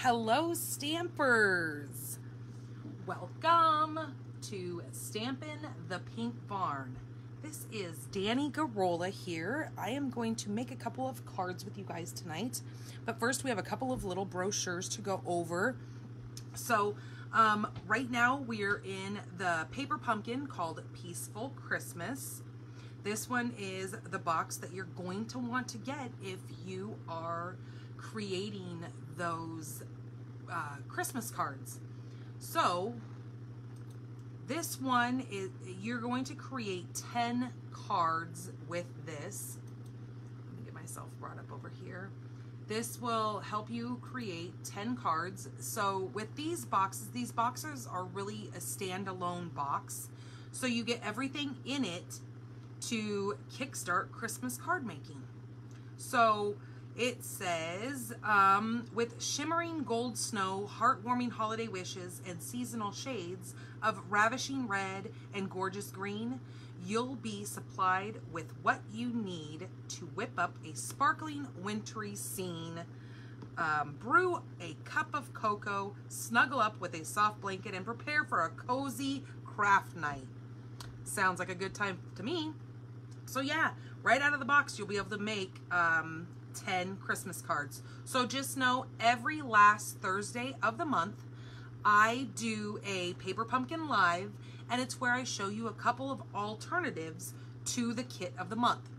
Hello, Stampers! Welcome to Stampin' the Pink Barn. This is Danny Garola here. I am going to make a couple of cards with you guys tonight, but first we have a couple of little brochures to go over. So right now we're in the paper pumpkin called Peaceful Christmas. This one is the box that you're going to want to get if you are creating those Christmas cards. So this one is, you're going to create 10 cards with this. Let me get myself brought up over here. This will help you create 10 cards. So with these boxes are really a standalone box. So you get everything in it to kickstart Christmas card making. So it says, with shimmering gold snow, heartwarming holiday wishes, and seasonal shades of ravishing red and gorgeous green, you'll be supplied with what you need to whip up a sparkling wintry scene. Brew a cup of cocoa, snuggle up with a soft blanket, and prepare for a cozy craft night. Sounds like a good time to me. So yeah, right out of the box, you'll be able to make 10 Christmas cards. So just know every last Thursday of the month, I do a Paper Pumpkin Live, and it's where I show you a couple of alternatives to the kit of the month.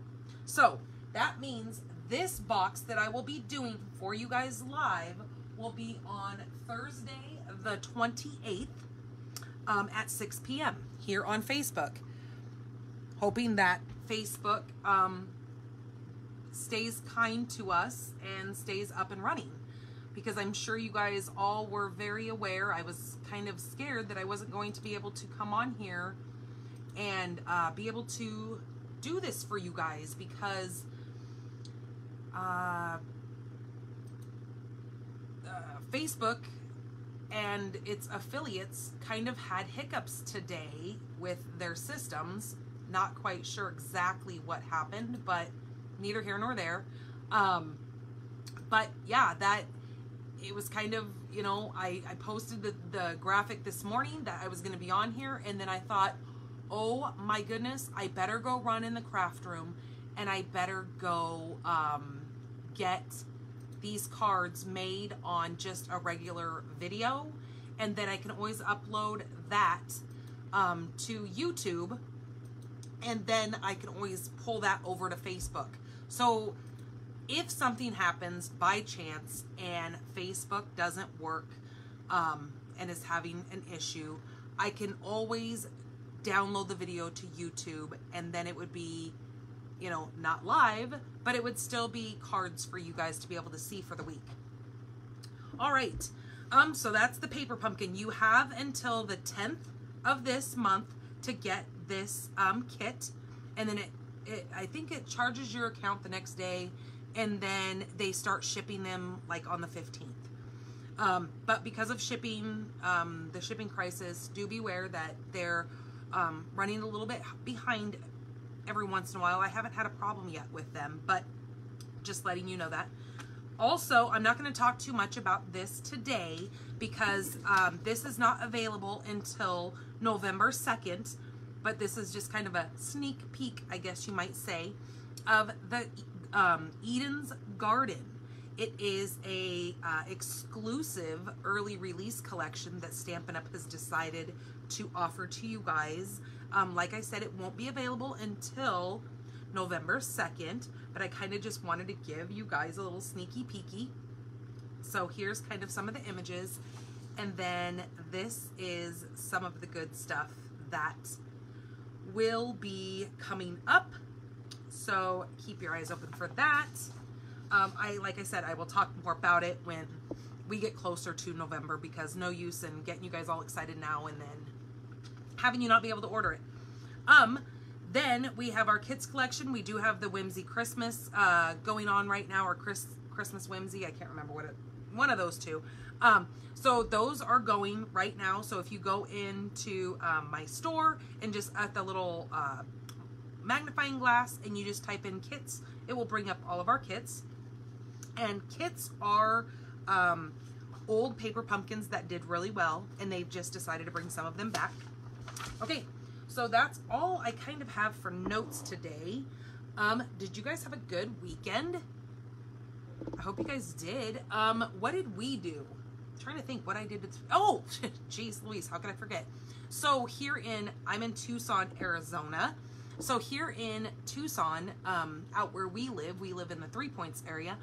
So that means this box that I will be doing for you guys live will be on Thursday the 28th at 6 p.m. here on Facebook. Hoping that Facebook stays kind to us and stays up and running, because I'm sure you guys all were very aware. I was kind of scared that I wasn't going to be able to come on here and be able to do this for you guys, because Facebook and its affiliates kind of had hiccups today with their systems. Not quite sure exactly what happened, but neither here nor there. But yeah, that it was kind of, you know, I posted the graphic this morning that I was going to be on here, and then I thought, oh my goodness, I better go run in the craft room, and I better go get these cards made on just a regular video, and then I can always upload that to YouTube, and then I can always pull that over to Facebook. So if something happens by chance and Facebook doesn't work and is having an issue, I can always download the video to YouTube, and then it would be, you know, not live, but it would still be cards for you guys to be able to see for the week. All right, so that's the paper pumpkin. You have until the 10th of this month to get this kit, and then I think it charges your account the next day, and then they start shipping them like on the 15th. But because of shipping, the shipping crisis, do beware that they're running a little bit behind every once in a while. I haven't had a problem yet with them, but just letting you know that. Also, I'm not going to talk too much about this today, because this is not available until November 2nd, but this is just kind of a sneak peek, I guess you might say, of the Eden's Garden. It is a exclusive early release collection that Stampin' Up! Has decided to offer to you guys. Like I said, it won't be available until November 2nd, but I kind of just wanted to give you guys a little sneaky peeky. So here's kind of some of the images, and then this is some of the good stuff that will be coming up. So keep your eyes open for that. Like I said, I will talk more about it when we get closer to November, because no use in getting you guys all excited now and then having you not be able to order it. Then we have our kits collection. We do have the Whimsy Christmas going on right now, or Christmas Whimsy. I can't remember what one of those two. So those are going right now. So if you go into my store and just at the little magnifying glass and you just type in kits, it will bring up all of our kits. And kits are old paper pumpkins that did really well, and they've just decided to bring some of them back. Okay, so that's all I kind of have for notes today. Did you guys have a good weekend? I hope you guys did. What did we do? I'm trying to think what I did. Oh, geez Louise, how could I forget? So I'm in Tucson, Arizona. So here in Tucson, out where we live in the 3 Points area,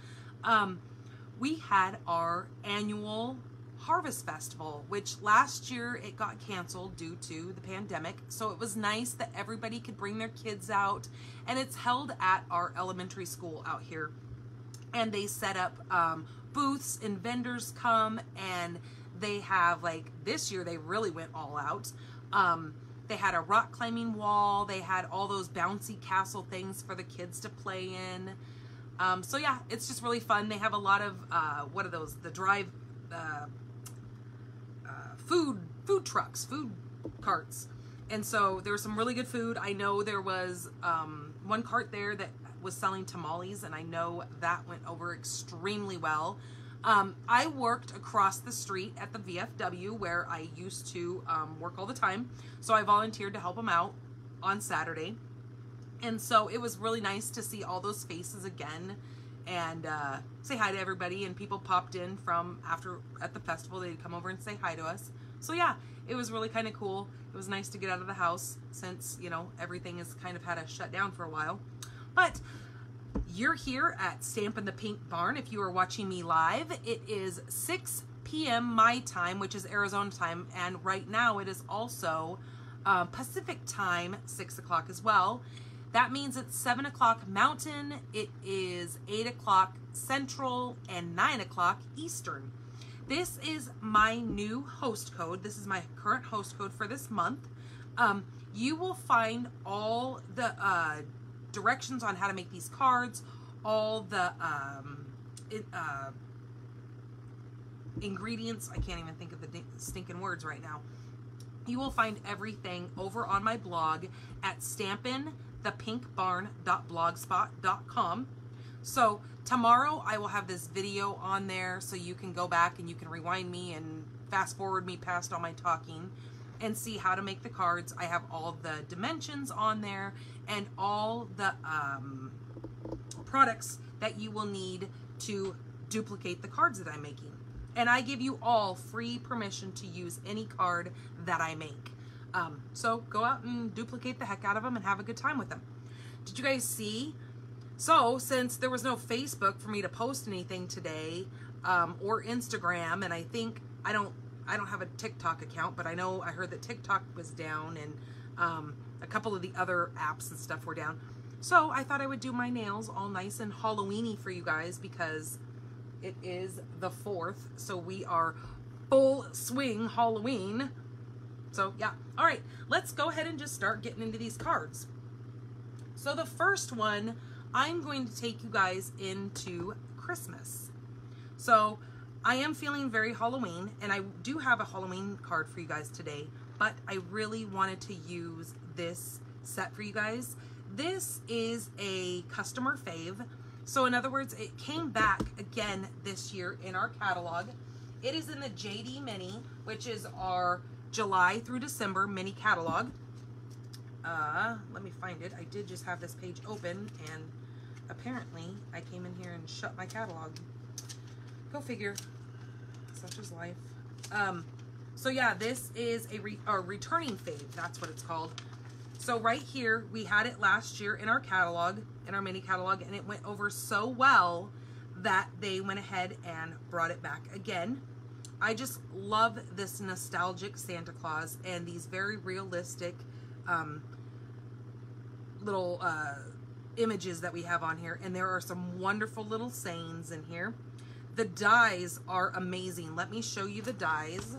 we had our annual Harvest Festival, which last year it got canceled due to the pandemic. So it was nice that everybody could bring their kids out, and it's held at our elementary school out here. And they set up booths, and vendors come, and they have, like, this year they really went all out. They had a rock climbing wall. They had all those bouncy castle things for the kids to play in. So yeah, it's just really fun. They have a lot of, what are those? The drive, food trucks, food carts. And so there was some really good food. I know there was one cart there that was selling tamales, and I know that went over extremely well. I worked across the street at the VFW where I used to work all the time. So I volunteered to help them out on Saturday. And so it was really nice to see all those faces again and say hi to everybody. And people popped in from at the festival. They'd come over and say hi to us. So yeah, it was really kind of cool. It was nice to get out of the house since, you know, everything has kind of had to shut down for a while. But you're here at Stampin' the Pink Barn. If you are watching me live, it is 6 p.m. my time, which is Arizona time. And right now it is also Pacific time, 6 o'clock as well. That means it's 7 o'clock Mountain, it is 8 o'clock Central, and 9 o'clock Eastern. This is my new host code. This is my current host code for this month. You will find all the directions on how to make these cards, all the ingredients. I can't even think of the stinking words right now. You will find everything over on my blog at stampinthepinkbarn.blogspot.com. So tomorrow I will have this video on there, so you can go back and you can rewind me and fast forward me past all my talking and see how to make the cards. I have all the dimensions on there and all the products that you will need to duplicate the cards that I'm making. And I give you all free permission to use any card that I make. So go out and duplicate the heck out of them and have a good time with them. Did you guys see? So since there was no Facebook for me to post anything today, or Instagram, and I think I don't have a TikTok account, but I heard that TikTok was down, and a couple of the other apps and stuff were down. So I thought I would do my nails all nice and Halloween-y for you guys, because it is the 4th, so we are full swing Halloween. So yeah, all right, let's go ahead and just start getting into these cards. So the first one, I'm going to take you guys into Christmas. So I am feeling very Halloween, and I do have a Halloween card for you guys today, but I really wanted to use this set for you guys. This is a customer fave. So in other words, it came back again this year in our catalog. It is in the JD Mini, which is our July through December mini catalog. Let me find it. I did just have this page open, and apparently I came in here and shut my catalog. Go figure. Such is life. So yeah, this is a returning fave. That's what it's called. So right here, we had it last year in our catalog, in our mini catalog, and it went over so well that they went ahead and brought it back again. I just love this nostalgic Santa Claus and these very realistic little images that we have on here. And there are some wonderful little sayings in here. The dies are amazing. Let me show you the dies.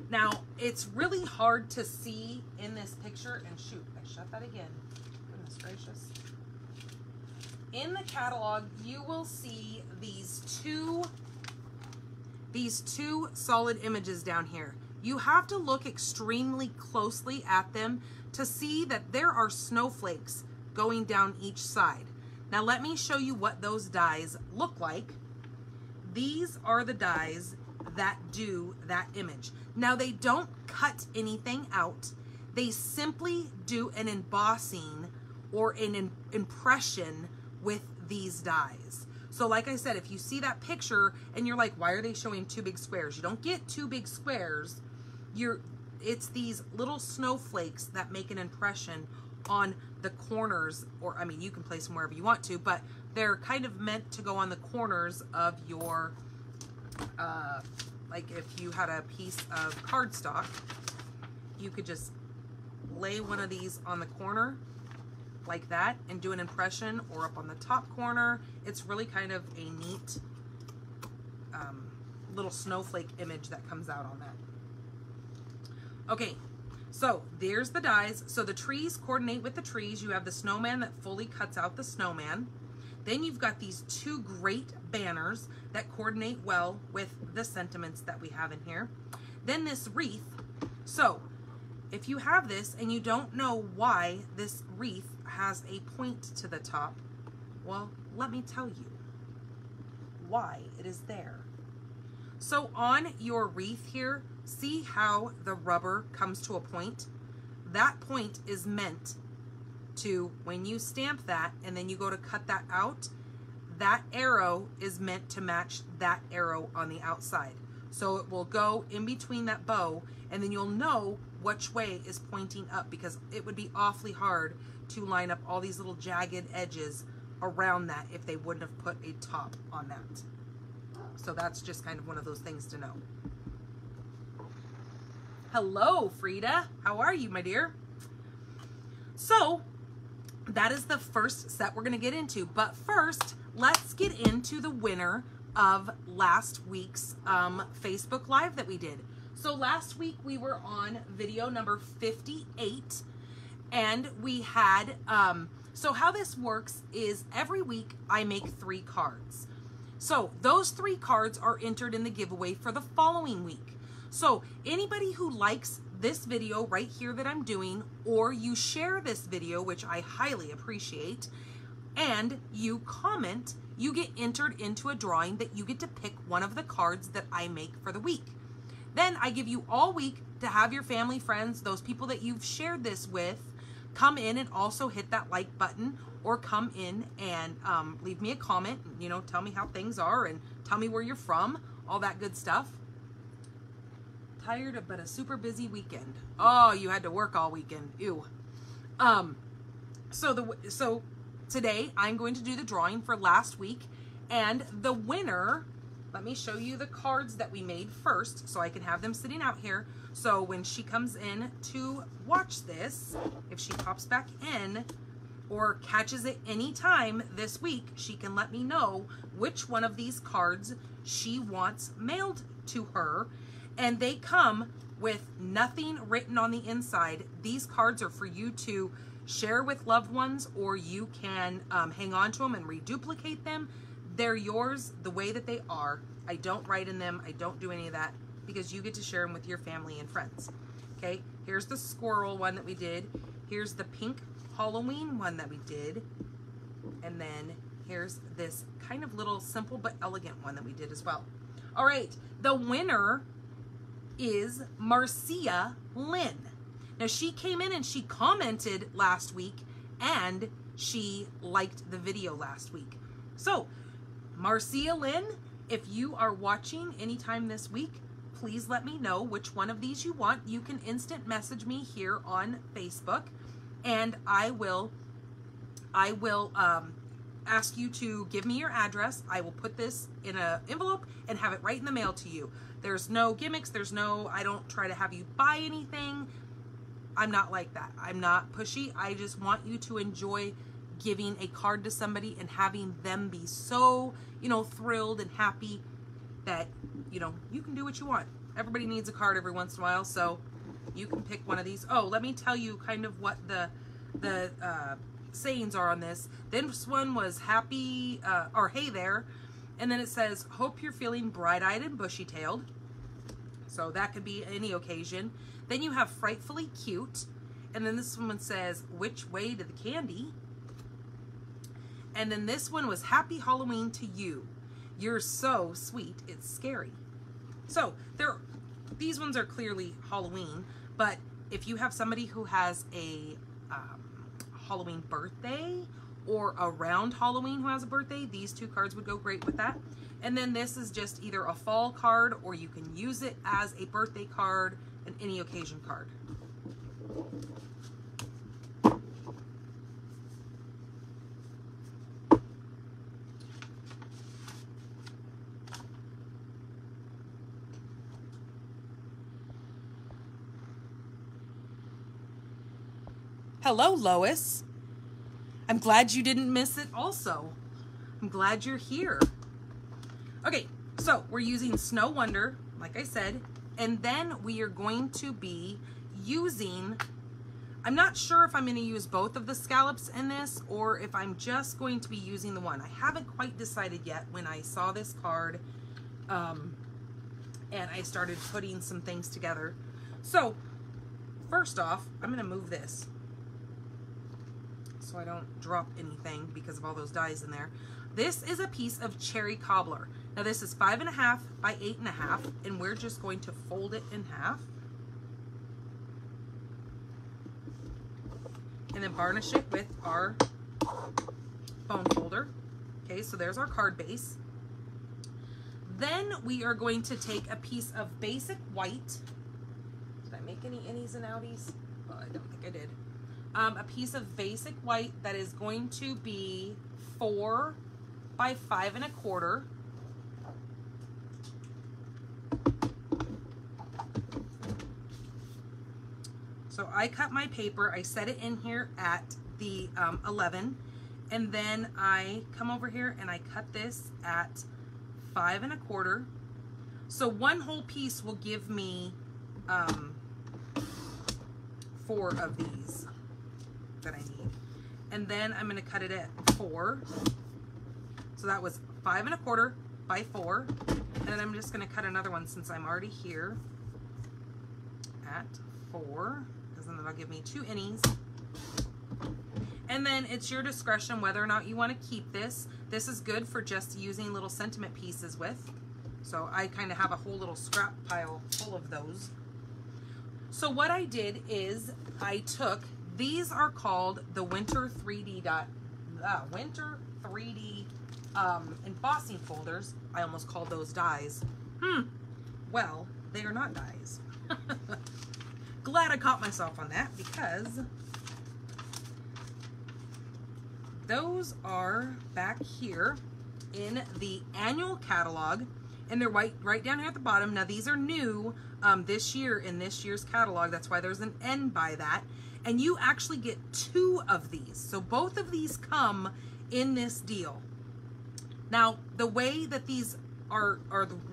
Now, it's really hard to see in this picture, and shoot, I shut that again. Goodness gracious. In the catalog, you will see these two solid images down here. You have to look extremely closely at them to see that there are snowflakes going down each side. Now, let me show you what those dies look like. these are the dies that do that image. Now they don't cut anything out. They simply do an embossing or an impression with these dies. So like I said, if you see that picture and you're like, why are they showing two big squares? You don't get two big squares. It's these little snowflakes that make an impression on the corners, or I mean, you can place them wherever you want to, but they're kind of meant to go on the corners of your, like if you had a piece of cardstock, you could just lay one of these on the corner like that and do an impression, or up on the top corner. It's really kind of a neat little snowflake image that comes out on that. Okay, so there's the dies. So the trees coordinate with the trees. You have the snowman that fully cuts out the snowman. Then you've got these two great banners that coordinate well with the sentiments that we have in here. Then this wreath. So if you have this and you don't know why this wreath has a point to the top, well, let me tell you why it is there. So on your wreath here, see how the rubber comes to a point? That point is meant to, when you stamp that and then you go to cut that out, that arrow is meant to match that arrow on the outside. So it will go in between that bow, and then you'll know which way is pointing up, because it would be awfully hard to line up all these little jagged edges around that if they wouldn't have put a top on that. So that's just kind of one of those things to know. Hello, Frida. How are you, my dear? So that is the first set we're going to get into. But first, let's get into the winner of last week's Facebook Live that we did. So last week we were on video number 58, and we had, so how this works is every week I make 3 cards. So those 3 cards are entered in the giveaway for the following week. So anybody who likes this video right here that I'm doing, or you share this video, which I highly appreciate, and you comment, you get entered into a drawing that you get to pick one of the cards that I make for the week. Then I give you all week to have your family, friends, those people that you've shared this with, come in and also hit that like button, or come in and leave me a comment, you know, tell me how things are and tell me where you're from, all that good stuff. Tired, but a super busy weekend. Oh, you had to work all weekend. Ew. So today I'm going to do the drawing for last week, and the winner, let me show you the cards that we made first so I can have them sitting out here. So when she comes in to watch this, if she pops back in or catches it any time this week, she can let me know which one of these cards she wants mailed to her. And they come with nothing written on the inside. These cards are for you to share with loved ones, or you can hang on to them and reduplicate them. They're yours the way that they are. I don't write in them. I don't do any of that, because you get to share them with your family and friends. Okay, here's the squirrel one that we did. Here's the pink Halloween one that we did. And then here's this kind of little simple but elegant one that we did as well. All right, the winner is Marcia Lynn. Now she came in and she commented last week, and she liked the video last week. So Marcia Lynn, if you are watching anytime this week, please let me know which one of these you want. You can instant message me here on Facebook, and I will ask you to give me your address. I will put this in an envelope and have it right in the mail to you. There's no gimmicks. I don't try to have you buy anything. I'm not like that. I'm not pushy. I just want you to enjoy giving a card to somebody and having them be so, you know, thrilled and happy that, you know, you can do what you want. Everybody needs a card every once in a while, so you can pick one of these. Oh, let me tell you kind of what the sayings are on this. This one was happy, or hey there, and then it says, hope you're feeling bright-eyed and bushy-tailed. So that could be any occasion. Then you have frightfully cute, and then this one says, which way to the candy? And then this one was happy Halloween to you. You're so sweet, it's scary. So these ones are clearly Halloween, but if you have somebody who has a Halloween birthday or around Halloween who has a birthday, these two cards would go great with that. And then this is just either a fall card, or you can use it as a birthday card, an any occasion card. Hello, Lois. I'm glad you didn't miss it also. I'm glad you're here. Okay, so we're using Snow Wonder, like I said, and then we are going to be using, I'm not sure if I'm going to use both of the scallops in this or if I'm just going to be using the one. I haven't quite decided yet when I saw this card and I started putting some things together. So first off, I'm going to move this so I don't drop anything because of all those dies in there. This is a piece of cherry cobbler. Now this is 5.5 by 8.5, and we're just going to fold it in half and then varnish it with our bone folder. Okay, so there's our card base. Then we are going to take a piece of basic white. Did I make any innies and outies? Well, I don't think I did. A piece of basic white that is going to be 4 by 5.25. So I cut my paper, I set it in here at the 11, and then I come over here and I cut this at 5.25. So one whole piece will give me 4 of these that I need. And then I'm going to cut it at 4. So that was 5.25 by 4. And then I'm just going to cut another one since I'm already here at 4. Because then that'll give me 2 innies. And then it's your discretion whether or not you want to keep this. This is good for just using little sentiment pieces with. So I kind of have a whole little scrap pile full of those. So what I did is I took, these are called the Winter 3D embossing folders. I almost called those dies. Well, they are not dies. Glad I caught myself on that because those are back here in the annual catalog, and they're right down here at the bottom. Now these are new this year in this year's catalog. That's why there's an N by that. And you actually get 2 of these. So both of these come in this deal. Now, the way that these are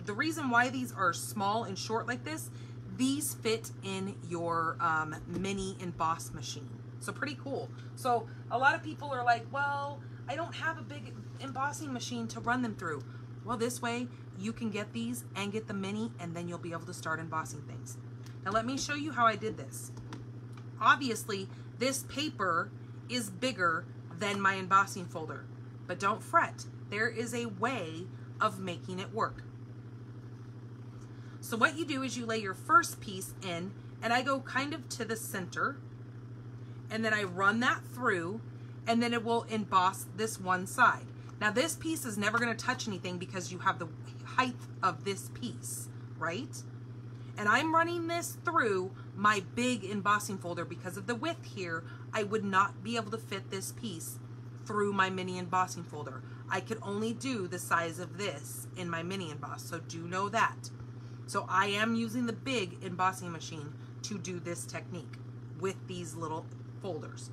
the reason why these are small and short like this, these fit in your mini emboss machine. So pretty cool. So a lot of people are like, well, I don't have a big embossing machine to run them through. Well, this way you can get these and get the mini, and then you'll be able to start embossing things. Now let me show you how I did this. Obviously, this paper is bigger than my embossing folder, but don't fret. There is a way of making it work. So what you do is you lay your first piece in, and I go kind of to the center, and then I run that through, and then it will emboss this one side. Now this piece is never going to touch anything because you have the height of this piece, right? And I'm running this through my big embossing folder because of the width here. I would not be able to fit this piece through my mini embossing folder. I could only do the size of this in my mini emboss, so do know that. So I am using the big embossing machine to do this technique with these little folders.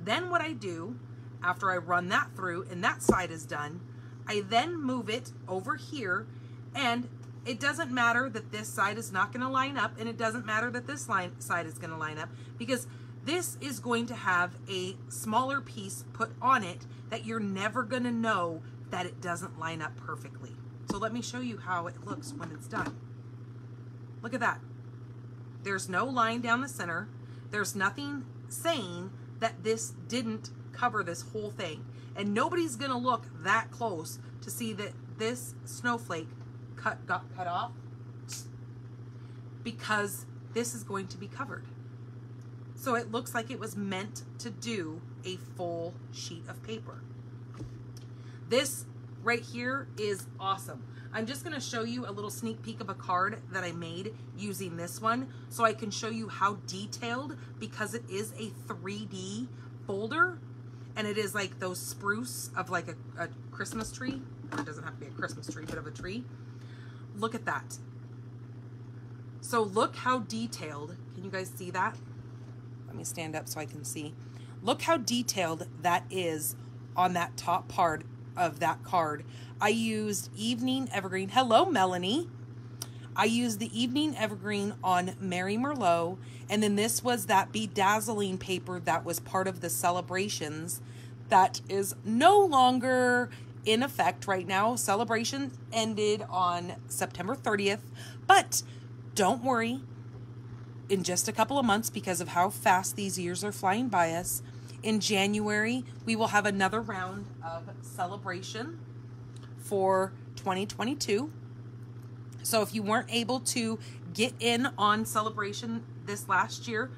Then what I do, after I run that through and that side is done, I then move it over here, and it doesn't matter that this side is not going to line up, and it doesn't matter that this side is going to line up, because this is going to have a smaller piece put on it that you're never going to know that it doesn't line up perfectly. So let me show you how it looks when it's done. Look at that. There's no line down the center. There's nothing saying that this didn't cover this whole thing. And nobody's going to look that close to see that this snowflake got cut off because this is going to be covered. So it looks like it was meant to do a full sheet of paper. This right here is awesome. I'm just going to show you a little sneak peek of a card that I made using this one so I can show you how detailed, because it is a 3D folder and it is like those spruce of like a Christmas tree. Or it doesn't have to be a Christmas tree, but of a tree. Look at that. So look how detailed, can you guys see that? Let me stand up so I can see. Look how detailed that is on that top part of that card. I used Evening Evergreen. Hello, Melanie. I used the Evening Evergreen on Mary Merlot, and then this was that bedazzling paper that was part of the celebrations that is no longer in effect right now. Celebration ended on September 30th, but don't worry, in just a couple of months, because of how fast these years are flying by us, in January, we will have another round of celebration for 2022. So if you weren't able to get in on celebration this last year,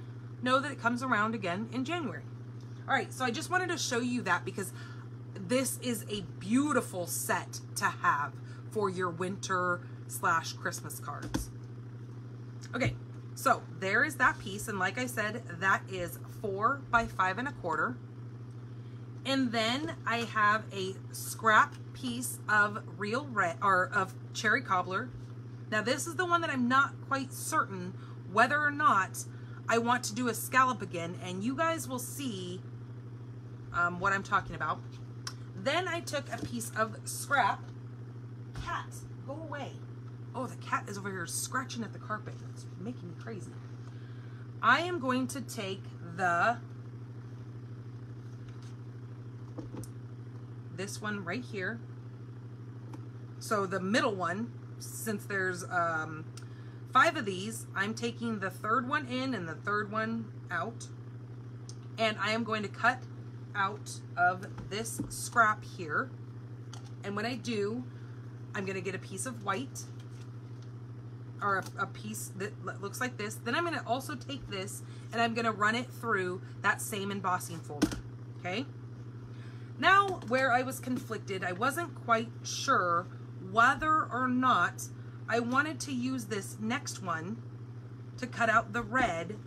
know that it comes around again in January. All right, so I just wanted to show you that because this is a beautiful set to have for your winter / Christmas cards. Okay, so there is that piece, and like I said, that is 4 by 5 1/4. And then I have a scrap piece of real red, or of cherry cobbler. Now this is the one that I'm not quite certain whether or not I want to do a scallop again, and you guys will see what I'm talking about. Then I took a piece of scrap. Cat, go away. Oh, the cat is over here scratching at the carpet. It's making me crazy. I am going to take this one right here. So the middle one, since there's 5 of these, I'm taking the third one in and the third one out. And I am going to cut out of this scrap here. And when I do, I'm going to get a piece of white, or a piece that looks like this. Then I'm going to also take this and I'm going to run it through that same embossing folder. Okay. Now, where I was conflicted, I wasn't quite sure whether or not I wanted to use this next one to cut out the red,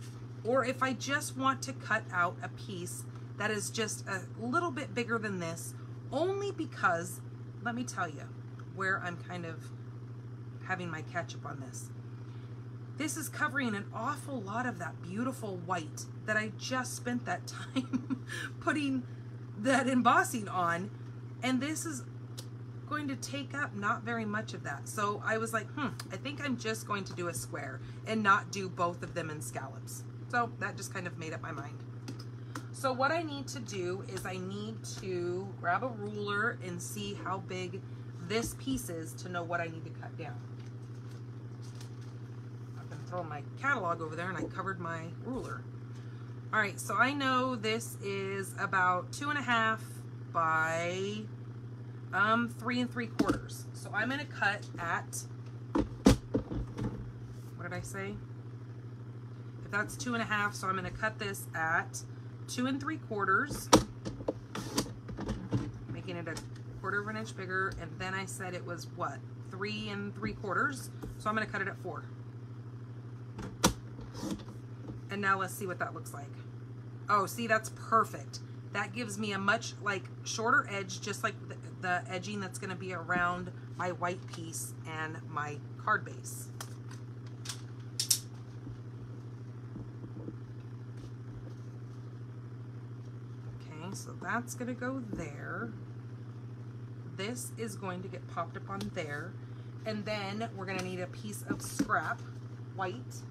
or if I just want to cut out a piece that is just a little bit bigger than this, only because, let me tell you where I'm kind of having my catch up on this. This is covering an awful lot of that beautiful white that I just spent that time putting that embossing on, and this is going to take up not very much of that. So I was like, I think I'm just going to do a square and not do both of them in scallops. So that just kind of made up my mind. So what I need to do is I need to grab a ruler and see how big this piece is to know what I need to cut down. I'm going to throw my catalog over there, and I covered my ruler. All right, so I know this is about 2.5 by 3 3/4. So I'm going to cut at, what did I say? If that's 2.5, so I'm going to cut this at 2 3/4, making it a 1/4 of an inch bigger. And then I said it was what, 3 3/4, so I'm going to cut it at 4. And now let's see what that looks like. Oh, see, that's perfect. That gives me a much like shorter edge, just like the edging that's going to be around my white piece and my card base. Okay, so that's going to go there. This is going to get popped up on there. And then we're going to need a piece of scrap white.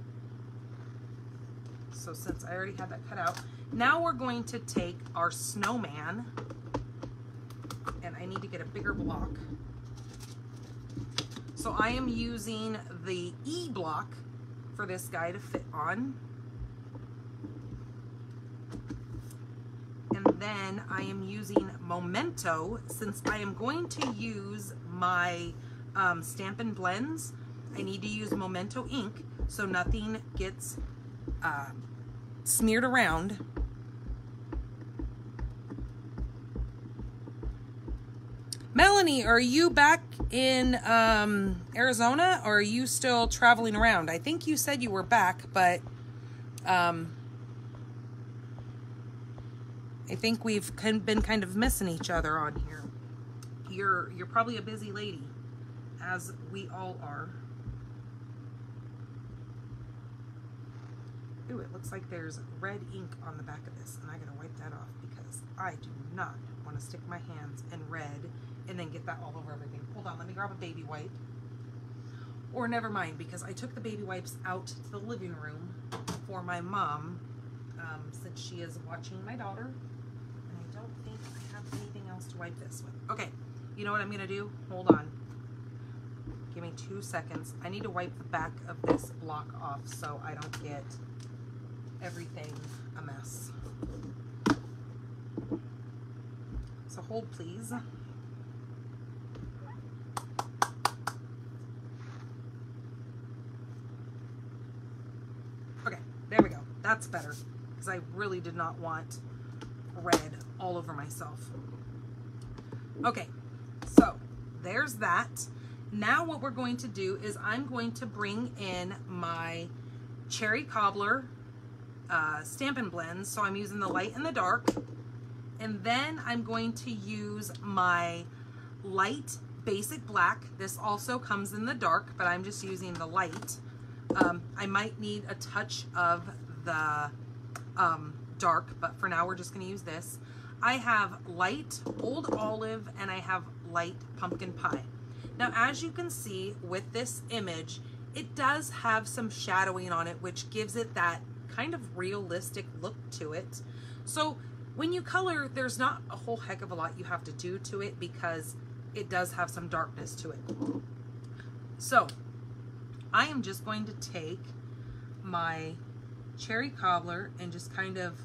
So since I already had that cut out, now we're going to take our snowman, and I need to get a bigger block. So I am using the E block for this guy to fit on. And then I am using Memento. Since I am going to use my Stampin' blends, I need to use Memento ink so nothing gets smeared around. Melanie, are you back in Arizona, or are you still traveling around? I think you said you were back, but I think we've been kind of missing each other on here. You're probably a busy lady, as we all are. Ooh, it looks like there's red ink on the back of this, and I gotta wipe that off because I do not want to stick my hands in red and then get that all over everything. Hold on, let me grab a baby wipe. Or never mind, because I took the baby wipes out to the living room for my mom, since she is watching my daughter, and I don't think I have anything else to wipe this with. Okay, you know what I'm gonna do? Hold on. Give me 2 seconds. I need to wipe the back of this block off so I don't get everything a mess. So hold, please. Okay, there we go. That's better, because I really did not want red all over myself. Okay, so there's that. Now what we're going to do is I'm going to bring in my Cherry Cobbler Stampin' blends. So I'm using the light and the dark. And then I'm going to use my light basic black. This also comes in the dark, but I'm just using the light. I might need a touch of the dark, but for now we're just going to use this. I have light Old Olive and I have light Pumpkin Pie. Now, as you can see with this image, it does have some shadowing on it, which gives it that kind of realistic look to it. So when you color, there's not a whole heck of a lot you have to do to it because it does have some darkness to it. So I am just going to take my Cherry Cobbler and just kind of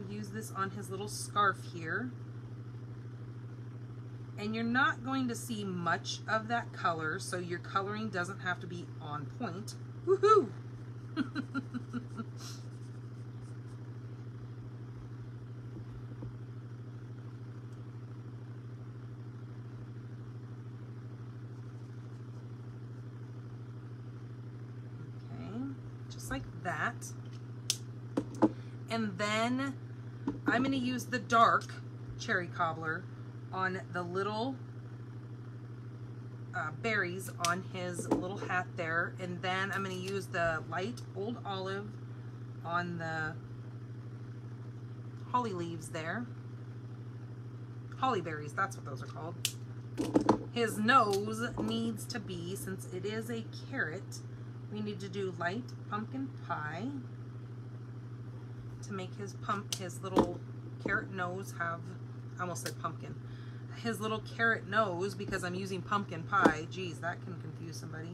use this on his little scarf here. And you're not going to see much of that color, so your coloring doesn't have to be on point. Woohoo! Okay, just like that. And then I'm going to use the dark Cherry Cobbler on the little berries on his little hat there, and then I'm going to use the light Old Olive on the holly leaves there. Holly berries, that's what those are called. His nose needs to be, since it is a carrot, we need to do light Pumpkin Pie to make his little carrot nose have, I almost said pumpkin, his little carrot nose, because I'm using Pumpkin Pie. Geez, that can confuse somebody.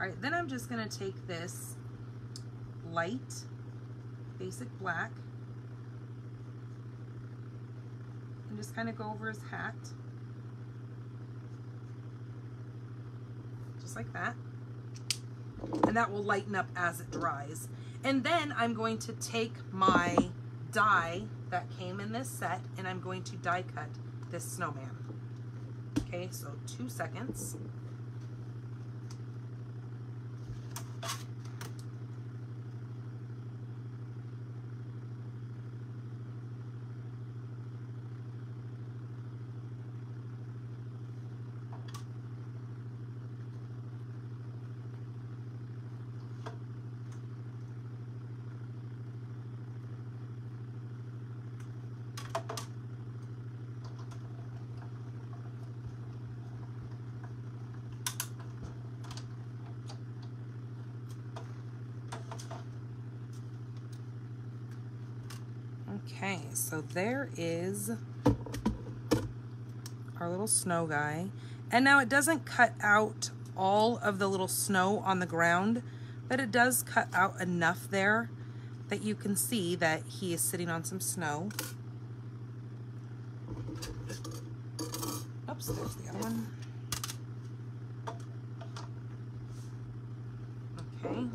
All right, then I'm just gonna take this light basic black and just kind of go over his hat, just like that. And that will lighten up as it dries. And then I'm going to take my die that came in this set and I'm going to die cut this snowman. Okay, so 2 seconds. Okay, so there is our little snow guy. And now it doesn't cut out all of the little snow on the ground, but it does cut out enough there that you can see that he is sitting on some snow. Oops, there's the other one. Okay.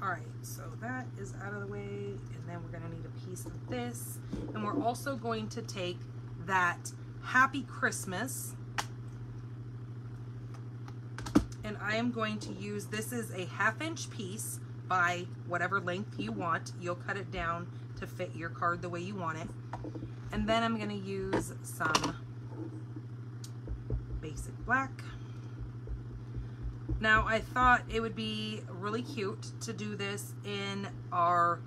All right, so that is out of the way, and then we're gonna need a piece of this, and we're also going to take that Happy Christmas, and I am going to use, this is a 1/2-inch piece by whatever length you want. You'll cut it down to fit your card the way you want it. And then I'm gonna use some basic black. Now I thought it would be really cute to do this in our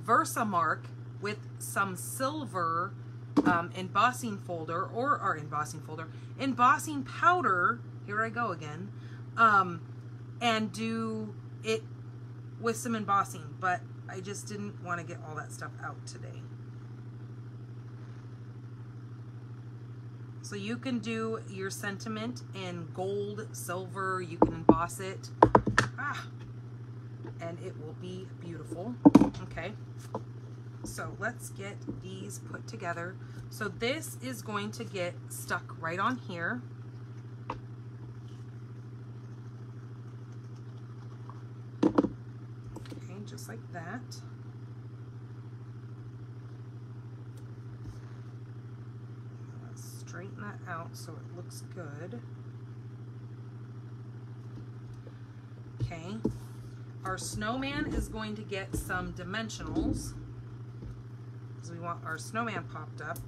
Versamark with some silver embossing folder, or our embossing powder, here I go again, and do it with some embossing, but I just didn't want to get all that stuff out today. So you can do your sentiment in gold, silver, you can emboss it, and it will be beautiful. Okay, so let's get these put together. So this is going to get stuck right on here. Okay, just like that. Straighten that out so it looks good. Okay, our snowman is going to get some dimensionals because we want our snowman popped up.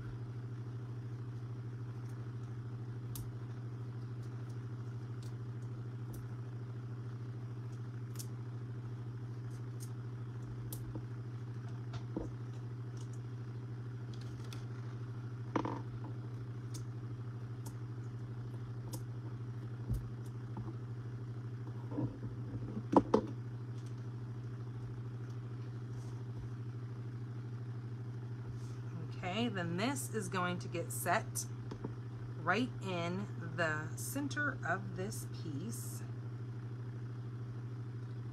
Okay, then this is going to get set right in the center of this piece.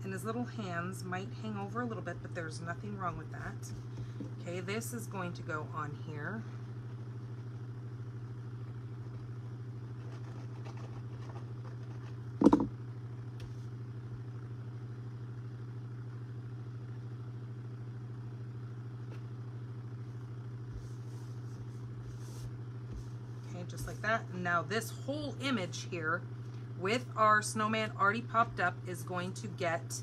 And his little hands might hang over a little bit, but there's nothing wrong with that. Okay, this is going to go on here. Just like that. Now this whole image here with our snowman already popped up is going to get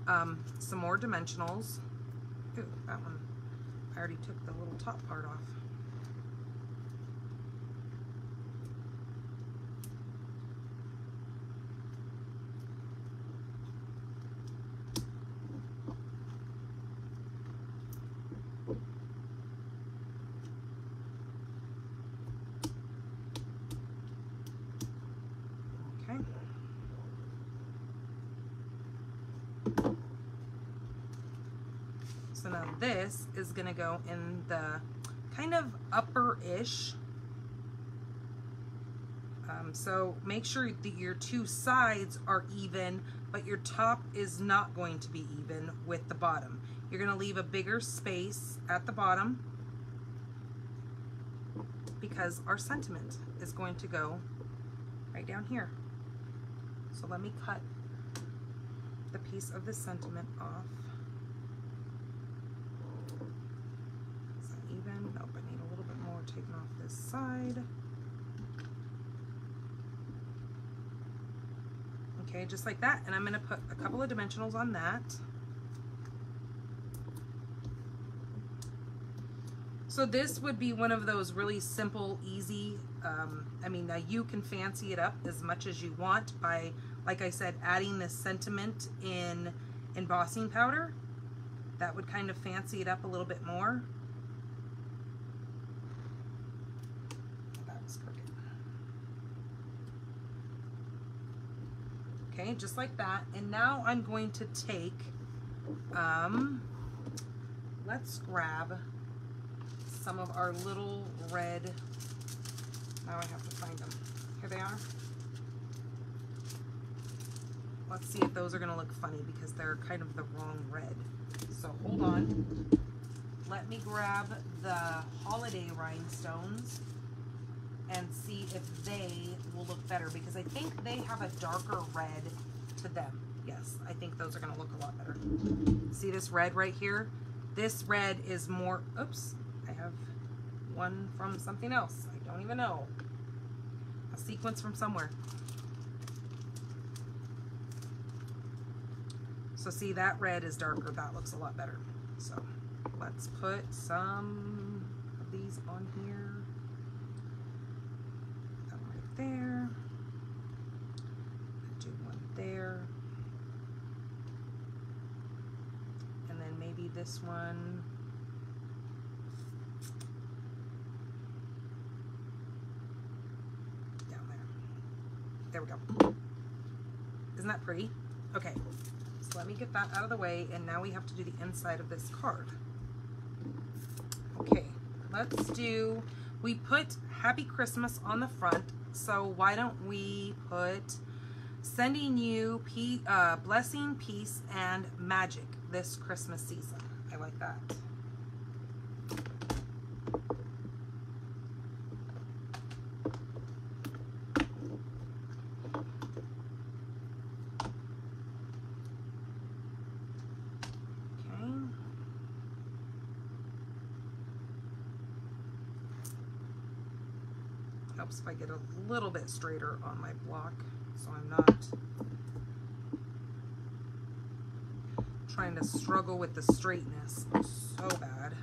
some more dimensionals. Ooh, that one, I already took the little top part off. So now this is going to go in the kind of upper-ish. So make sure that your two sides are even, but your top is not going to be even with the bottom. You're going to leave a bigger space at the bottom because our sentiment is going to go right down here. So let me cut the piece of the sentiment off. Is that even? Nope, I need a little bit more taken off this side. Okay, just like that, and I'm going to put a couple of dimensionals on that. So this would be one of those really simple, easy, I mean, now you can fancy it up as much as you want by, like I said, adding this sentiment in embossing powder. That would kind of fancy it up a little bit more. That was crooked. Okay, just like that. And now I'm going to take, let's grab some of our little red Now I have to find them. Here they are. Let's see if those are going to look funny because they're kind of the wrong red. So hold on. Let me grab the holiday rhinestones and see if they will look better, because I think they have a darker red to them. Yes, I think those are going to look a lot better. See this red right here? This red is more, oops, I have one from something else. I don't even know. A sequence from somewhere. So see, that red is darker. That looks a lot better. So let's put some of these on here. That one right there. Do one there. And then maybe this one. Down there. There we go. Isn't that pretty? Okay. So let me get that out of the way, and now we have to do the inside of this card. Okay, let's do, we put Happy Christmas on the front, so why don't we put sending you blessing, peace, and magic this Christmas season. I like that. Helps if I get a little bit straighter on my block, so I'm not trying to struggle with the straightness so bad.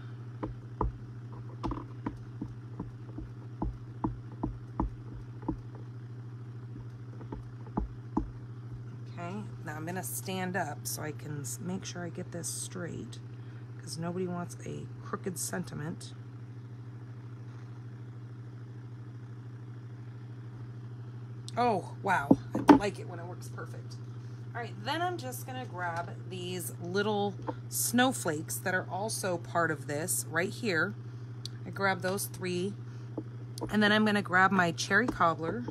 Okay, now I'm going to stand up so I can make sure I get this straight, because nobody wants a crooked sentiment. Oh, wow. I like it when it works perfect. All right, then I'm just going to grab these little snowflakes that are also part of this right here. I grab those 3. And then I'm going to grab my cherry cobbler.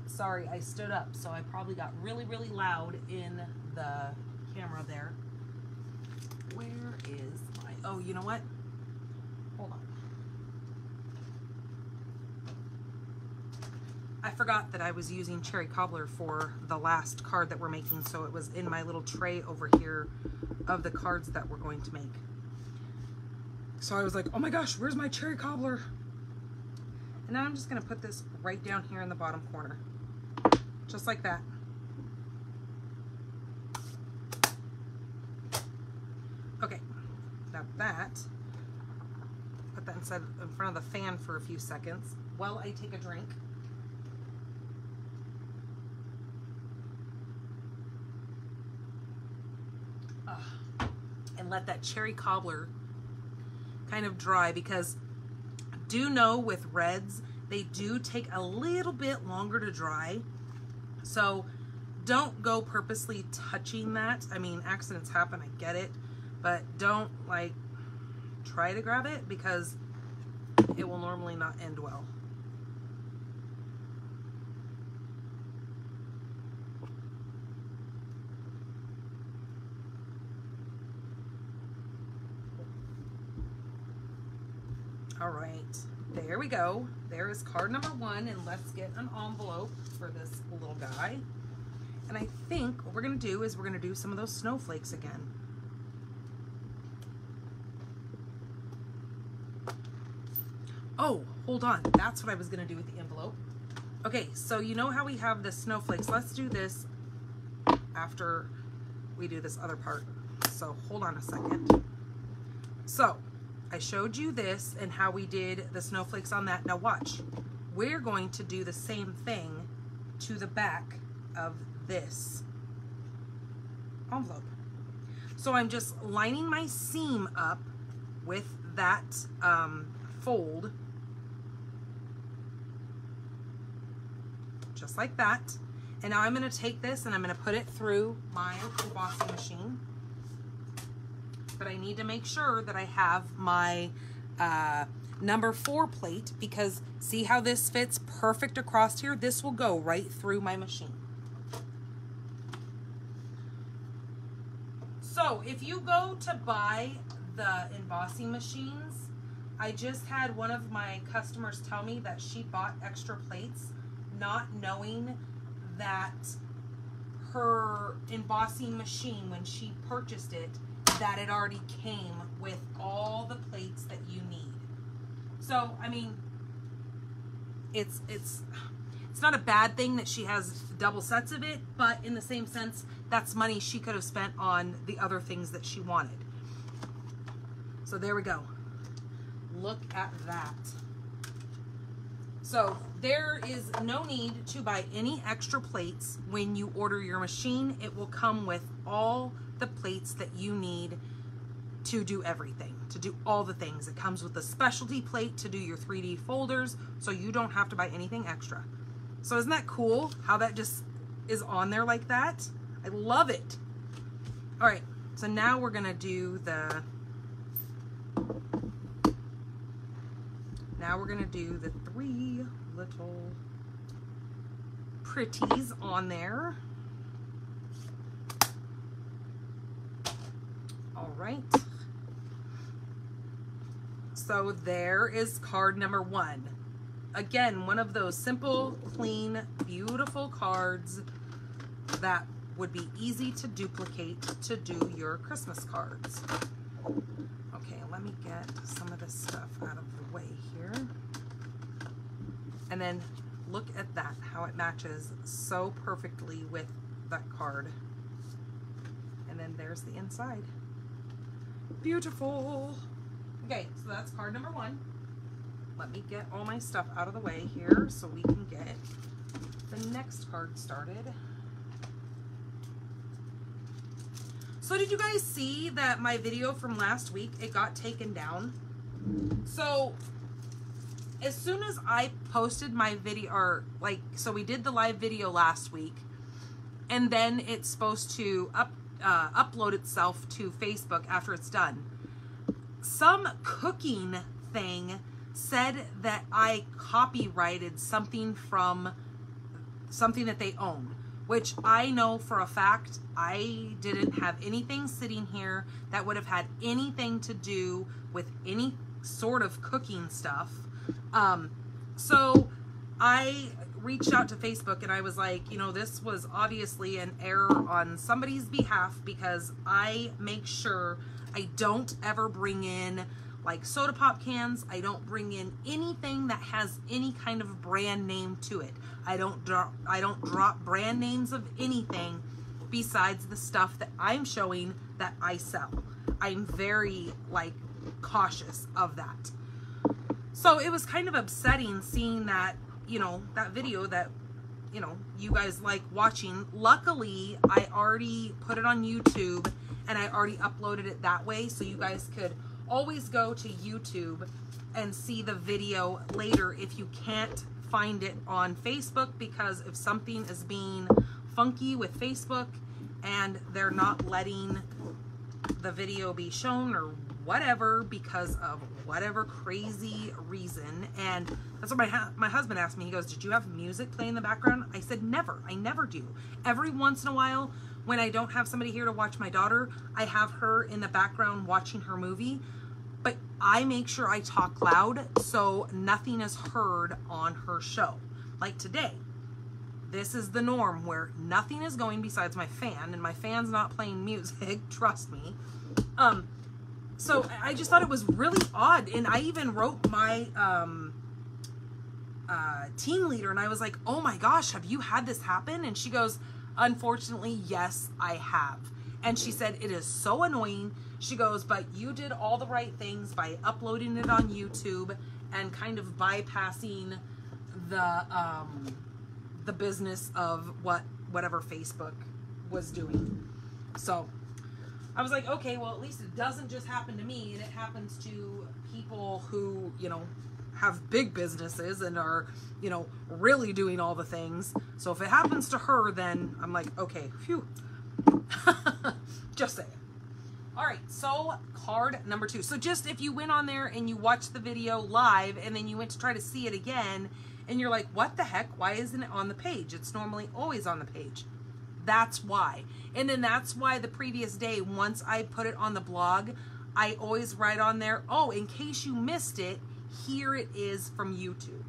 Sorry, I stood up, so I probably got really, really loud in the camera there. Where is my... Oh, you know what? Hold on. I forgot that I was using cherry cobbler for the last card that we're making, so it was in my little tray over here of the cards that we're going to make. So I was like, oh my gosh, where's my cherry cobbler? And now I'm just going to put this right down here in the bottom corner. Just like that. Okay, now that, put that in front of the fan for a few seconds while I take a drink. And let that cherry cobbler kind of dry, because do know with reds, they do take a little bit longer to dry. So don't go purposely touching that. I mean, accidents happen, I get it, but don't like try to grab it, because it will normally not end well. All right, there we go. There is card number 1, and let's get an envelope for this little guy. And I think what we're gonna do is we're gonna do some of those snowflakes again. Oh, hold on, that's what I was gonna do with the envelope. Okay, so you know how we have the snowflakes? Let's do this after we do this other part. So hold on a second. So I showed you this and how we did the snowflakes on that. Now watch, we're going to do the same thing to the back of this envelope. So I'm just lining my seam up with that fold, just like that. And now I'm going to take this and I'm going to put it through my embossing machine. But I need to make sure that I have my number 4 plate, because see how this fits perfect across here? This will go right through my machine. So if you go to buy the embossing machines, I just had one of my customers tell me that she bought extra plates not knowing that her embossing machine, when she purchased it, that it already came with all the plates that you need. So, I mean, it's not a bad thing that she has double sets of it, but in the same sense, that's money she could have spent on the other things that she wanted. So there we go. Look at that. So there is no need to buy any extra plates when you order your machine. It will come with all the plates that you need to do everything, to do all the things. It comes with a specialty plate to do your 3D folders, so you don't have to buy anything extra. So isn't that cool how that just is on there like that? I love it. All right, so now we're gonna do the, now we're gonna do the 3 little pretties on there. All right. So there is card number 1. Again, one of those simple, clean, beautiful cards that would be easy to duplicate to do your Christmas cards. Okay, let me get some of this stuff out of the way here. And then look at that, how it matches so perfectly with that card. And then there's the inside. Beautiful. Okay, so that's card number 1. Let me get all my stuff out of the way here so we can get the next card started. So did you guys see that my video from last week, it got taken down? So as soon as I posted my video, or like, so we did the live video last week, and then it's supposed to upload itself to Facebook after it's done. Some cooking thing said that I copyrighted something from something that they own, which I know for a fact I didn't have anything sitting here that would have had anything to do with any sort of cooking stuff. So I reached out to Facebook and I was like, you know, this was obviously an error on somebody's behalf, because I make sure I don't ever bring in like soda pop cans. I don't bring in anything that has any kind of brand name to it. I don't drop brand names of anything besides the stuff that I'm showing that I sell. I'm very like cautious of that. So it was kind of upsetting seeing that, you know, that video that, you know, you guys like watching. Luckily, I already put it on YouTube and I already uploaded it that way, so you guys could always go to YouTube and see the video later if you can't find it on Facebook, because if something is being funky with Facebook and they're not letting the video be shown or whatever because of whatever crazy reason. And that's what my husband asked me. He goes, did you have music playing in the background? I said, never. I never do. Every once in a while, when I don't have somebody here to watch my daughter, I have her in the background watching her movie. But I make sure I talk loud so nothing is heard on her show. Like today, this is the norm where nothing is going besides my fan, and my fan's not playing music, trust me. So I just thought it was really odd, and I even wrote my team leader, and I was like, oh my gosh, have you had this happen? And she goes, unfortunately, yes, I have. And she said, it is so annoying. She goes, but you did all the right things by uploading it on YouTube and kind of bypassing the business of whatever Facebook was doing. So I was like, okay, well, at least it doesn't just happen to me, and it happens to people who, you know, have big businesses and are, you know, really doing all the things. So if it happens to her, then I'm like, okay, phew. Just saying. All right, so card number 2. So just if you went on there and you watched the video live and then you went to try to see it again and you're like, what the heck? Why isn't it on the page? It's normally always on the page. That's why. And then that's why the previous day, once I put it on the blog, I always write on there, oh, in case you missed it, here it is from YouTube.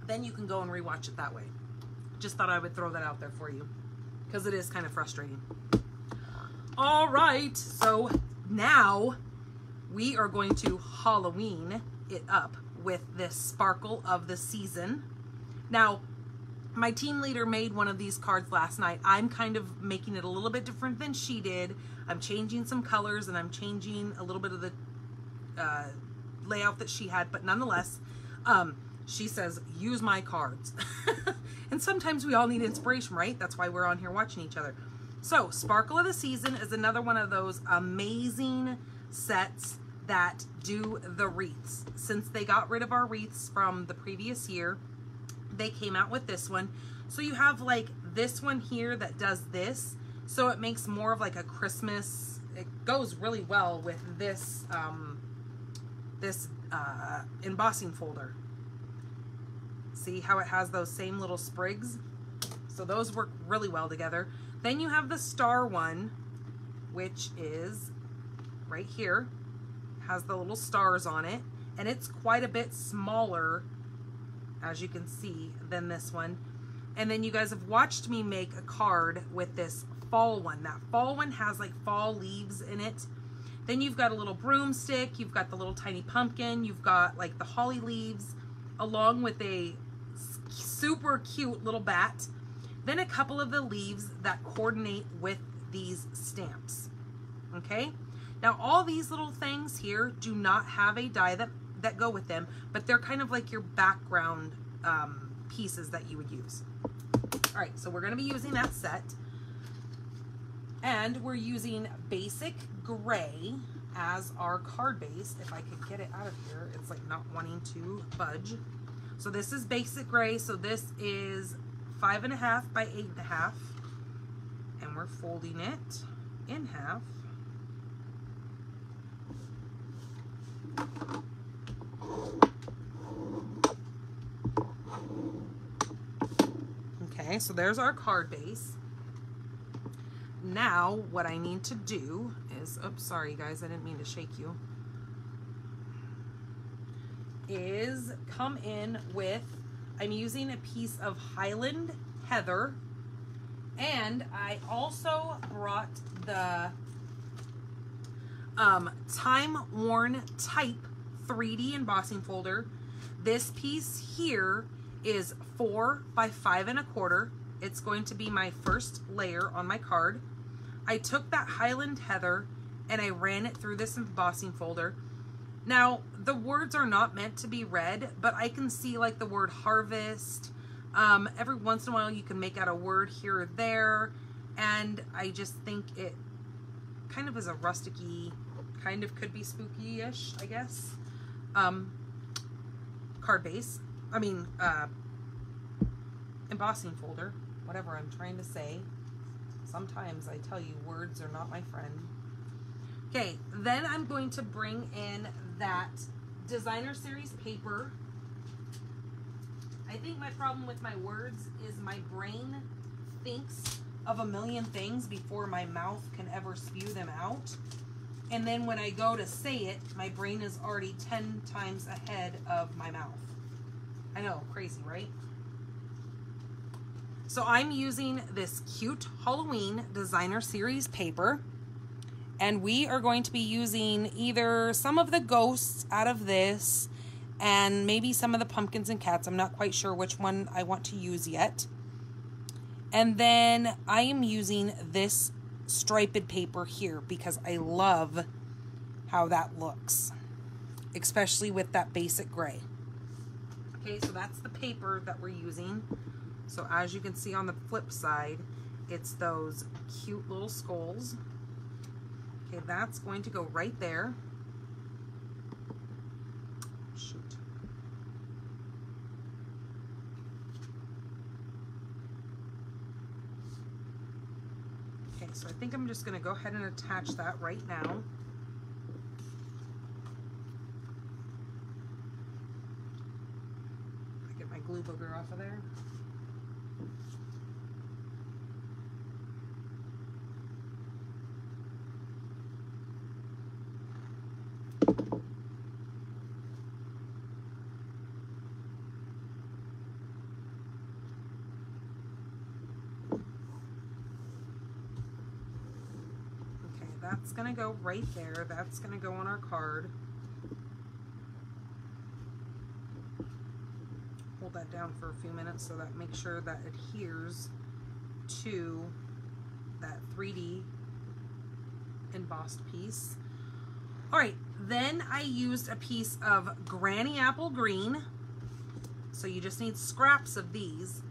Then you can go and rewatch it that way. Just thought I would throw that out there for you, because it is kind of frustrating. All right, so now we are going to Halloween it up with this Sparkle of the Season. Now, my team leader made one of these cards last night. I'm kind of making it a little bit different than she did. I'm changing some colors and I'm changing a little bit of the layout that she had, but nonetheless, she says, use my cards. And sometimes we all need inspiration, right? That's why we're on here watching each other. So, Sparkle of the Season is another one of those amazing sets that do the wreaths. Since they got rid of our wreaths from the previous year, they came out with this one. So you have like this one here that does this. So it makes more of like a Christmas, it goes really well with this, embossing folder. See how it has those same little sprigs? So those work really well together. Then you have the star one, which is right here, has the little stars on it, and it's quite a bit smaller, as you can see, than this one. And then you guys have watched me make a card with this fall one. That fall one has like fall leaves in it. Then you've got a little broomstick, you've got the little tiny pumpkin, you've got like the holly leaves, along with a super cute little bat. Then a couple of the leaves that coordinate with these stamps. Okay? Now all these little things here do not have a die that go with them, but they're kind of like your background pieces that you would use. All right, so we're going to be using that set. And we're using basic gray as our card base. If I could get it out of here, it's like not wanting to budge. So this is basic gray. So this is 5.5 by 8.5. And we're folding it in half. Okay, so there's our card base. Now, what I need to do is, oops, sorry guys, I didn't mean to shake you, is come in with, I'm using a piece of Highland Heather, and I also brought the Time Worn Type 3D embossing folder. This piece here is 4 by 5.25. It's going to be my first layer on my card. I took that Highland Heather and I ran it through this embossing folder. Now, the words are not meant to be read, but I can see like the word harvest. Every once in a while you can make out a word here or there, and I just think it kind of is a rusticy, kind of could be spooky-ish, I guess, card base. I mean, embossing folder, whatever I'm trying to say. Sometimes I tell you words are not my friend. Okay, then I'm going to bring in that designer series paper. I think my problem with my words is my brain thinks of a million things before my mouth can ever spew them out. And then when I go to say it, my brain is already 10 times ahead of my mouth. I know, crazy, right? So I'm using this cute Halloween designer series paper, and we are going to be using either some of the ghosts out of this and maybe some of the pumpkins and cats. I'm not quite sure which one I want to use yet. And then I am using this striped paper here because I love how that looks, especially with that basic gray. Okay, so that's the paper that we're using. So as you can see on the flip side, it's those cute little skulls. Okay, that's going to go right there. Shoot. So I think I'm just going to go ahead and attach that right now. Get my glue booger off of there. That's going to go right there. That's going to go on our card. Hold that down for a few minutes so that makes sure that adheres to that 3D embossed piece. All right, then I used a piece of Granny Apple Green. So you just need scraps of these.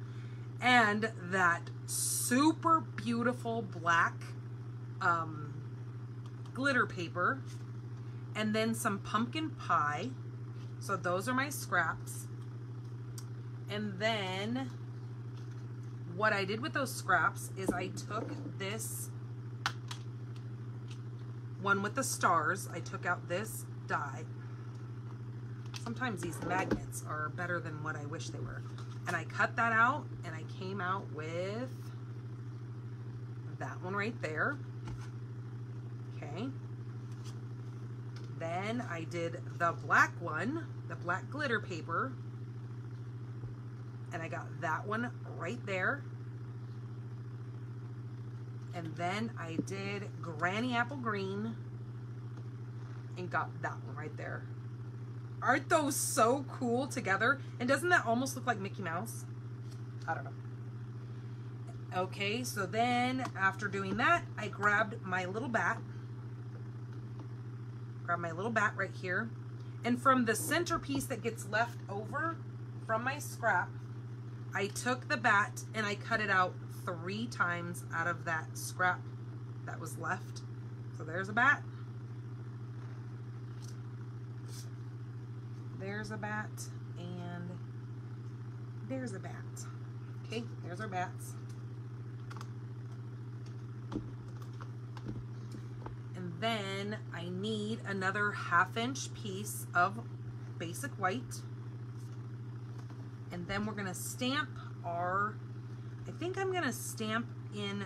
And that super beautiful black glitter paper, and then some pumpkin pie. So those are my scraps. And then what I did with those scraps is I took this one with the stars. I took out this die. Sometimes these magnets are better than what I wish they were. And I cut that out, and I came out with that one right there. Okay. Then I did the black one, the black glitter paper, and I got that one right there. And then I did Granny Apple Green and got that one right there. Aren't those so cool together? And doesn't that almost look like Mickey Mouse? I don't know. Okay, so then after doing that, I grabbed my little bat. Grab my little bat right here. And from the centerpiece that gets left over from my scrap, I took the bat and I cut it out 3 times out of that scrap that was left. So there's a bat. There's a bat. And there's a bat. Okay, there's our bats. And then I need another 1/2 inch piece of basic white. And then we're gonna stamp our, I think I'm gonna stamp in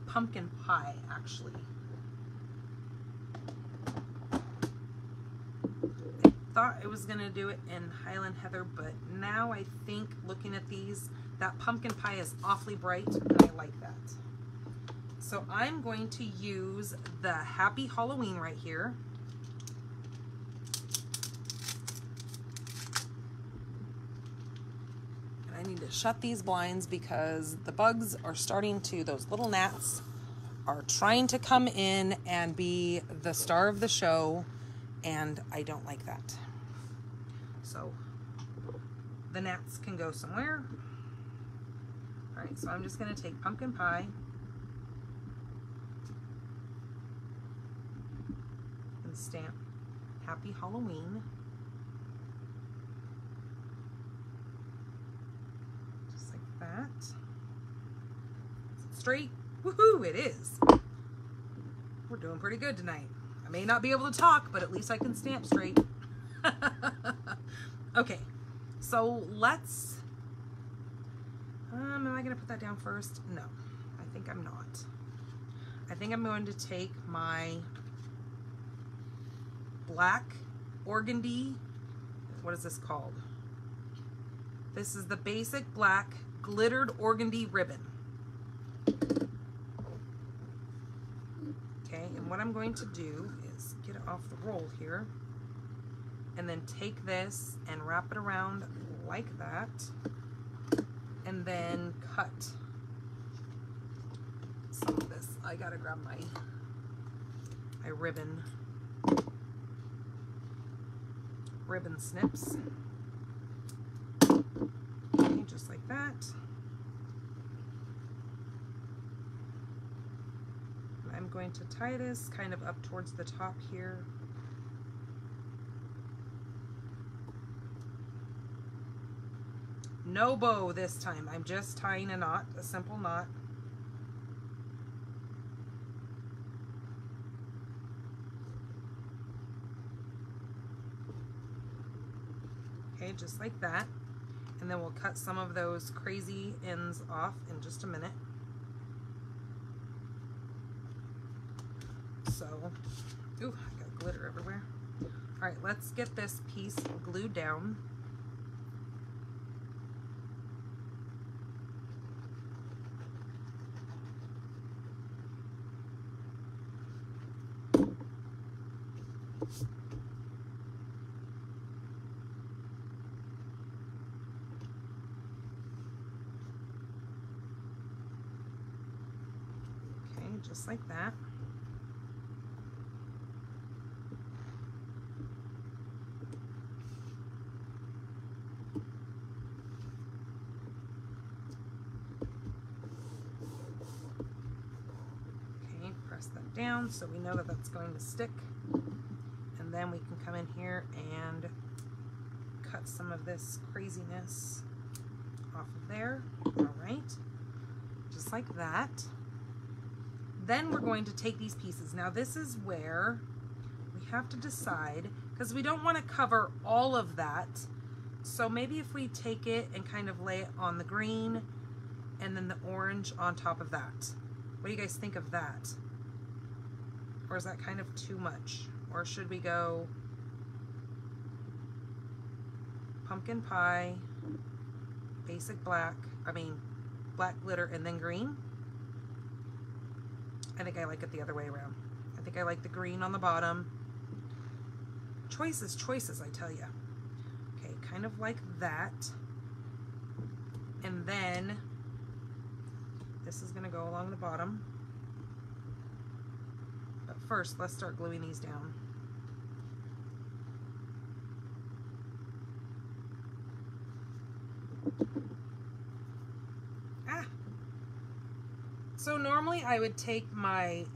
pumpkin pie actually. I thought I was gonna do it in Highland Heather, but now I think looking at these, that pumpkin pie is awfully bright and I like that. So I'm going to use the Happy Halloween right here. And I need to shut these blinds because the bugs are starting to, those little gnats are trying to come in and be the star of the show, and I don't like that. So the gnats can go somewhere. All right, so I'm just gonna take pumpkin pie and stamp Happy Halloween. Just like that. Is it straight? Woohoo, it is. We're doing pretty good tonight. I may not be able to talk, but at least I can stamp straight. Okay, so let's, am I gonna put that down first? No, I think I'm not. I think I'm going to take my black organdy, what is this called? This is the basic black glittered organdy ribbon. Okay, and what I'm going to do is get it off the roll here and then take this and wrap it around like that and then cut some of this. I gotta grab my ribbon snips. Okay, just like that. And I'm going to tie this kind of up towards the top here. No bow this time. I'm just tying a knot, a simple knot. Okay, just like that. And then we'll cut some of those crazy ends off in just a minute. So, ooh, I got glitter everywhere. All right, let's get this piece glued down. Okay, just like that. That down so we know that that's going to stick, and then we can come in here and cut some of this craziness off of there. All right, just like that. Then we're going to take these pieces. Now this is where we have to decide, because we don't want to cover all of that, so maybe if we take it and kind of lay it on the green and then the orange on top of that. What do you guys think of that? Or is that kind of too much? Or should we go pumpkin pie, basic black, black glitter, and then green? I think I like it the other way around. I think I like the green on the bottom. Choices, choices, I tell you. Okay, kind of like that. And then this is gonna go along the bottom. First, let's start gluing these down. Ah! So normally I would take my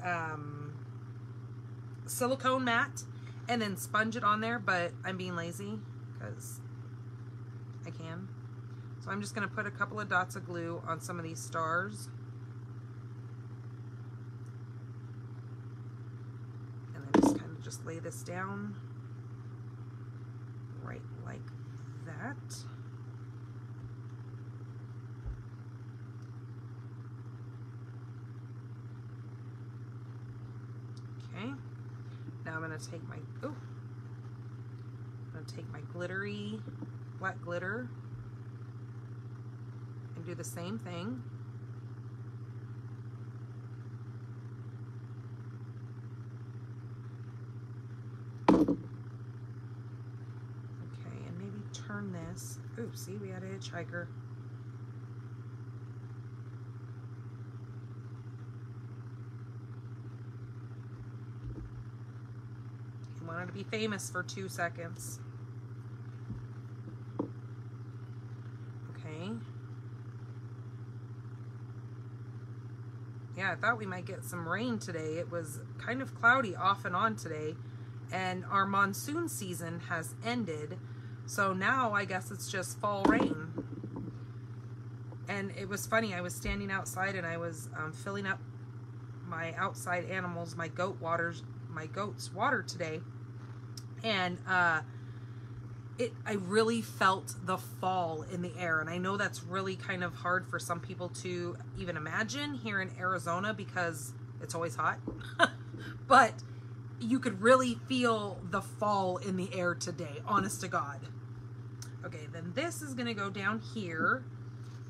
silicone mat and then sponge it on there, but I'm being lazy because I can. So I'm just going to put a couple of dots of glue on some of these stars. Just lay this down right like that. Okay. Now I'm going to take my glittery black glitter and do the same thing. Turn this. Ooh, see, we had a hitchhiker. He wanted to be famous for 2 seconds. Okay. Yeah, I thought we might get some rain today. It was kind of cloudy off and on today, and our monsoon season has ended. So now I guess it's just fall rain. And it was funny, I was standing outside and I was filling up my outside animals, my goats water today. And I really felt the fall in the air. And I know that's really kind of hard for some people to even imagine here in Arizona because it's always hot. But you could really feel the fall in the air today, honest to God. Okay, then this is going to go down here,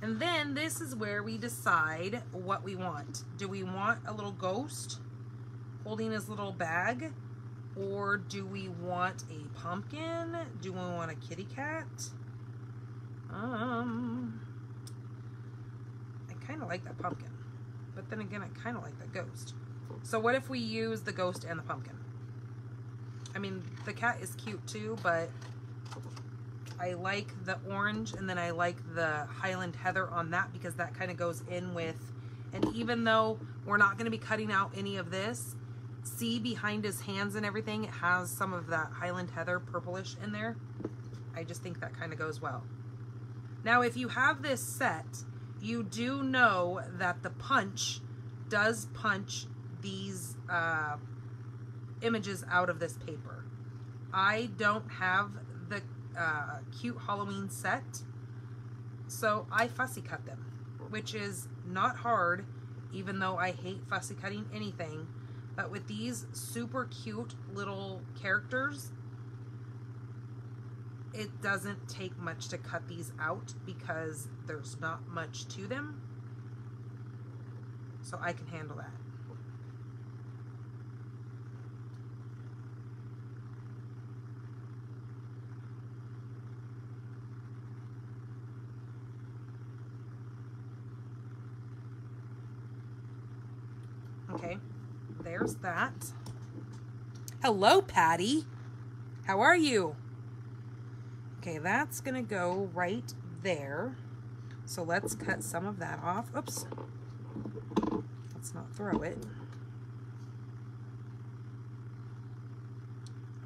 and then this is where we decide what we want. Do we want a little ghost holding his little bag, or do we want a pumpkin? Do we want a kitty cat? I kind of like that pumpkin, but then again, I kind of like that ghost. So what if we use the ghost and the pumpkin? I mean, the cat is cute too, but I like the orange, and then I like the Highland Heather on that because that kind of goes in with, and even though we're not going to be cutting out any of this, see behind his hands and everything, it has some of that Highland Heather purplish in there. I just think that kind of goes well. Now, if you have this set, you do know that the punch does punch these images out of this paper. I don't have cute Halloween set. So I fussy cut them, which is not hard, even though I hate fussy cutting anything. But with these super cute little characters, it doesn't take much to cut these out because there's not much to them. So I can handle that. Okay, there's that. Hello, Patty. How are you? Okay, that's gonna go right there. So let's cut some of that off. Oops. Let's not throw it.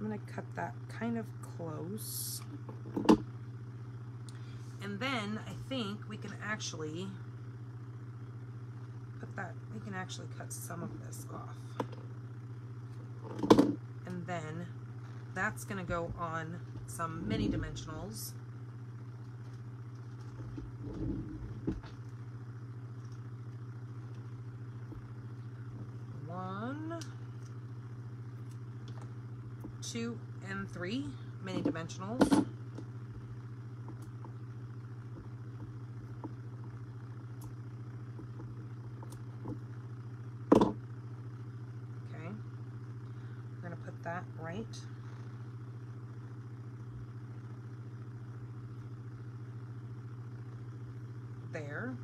I'm gonna cut that kind of close. And then I think we can actually we can actually cut some of this off. And then that's gonna go on some mini dimensionals. One, 2, and 3 mini dimensionals. That right there,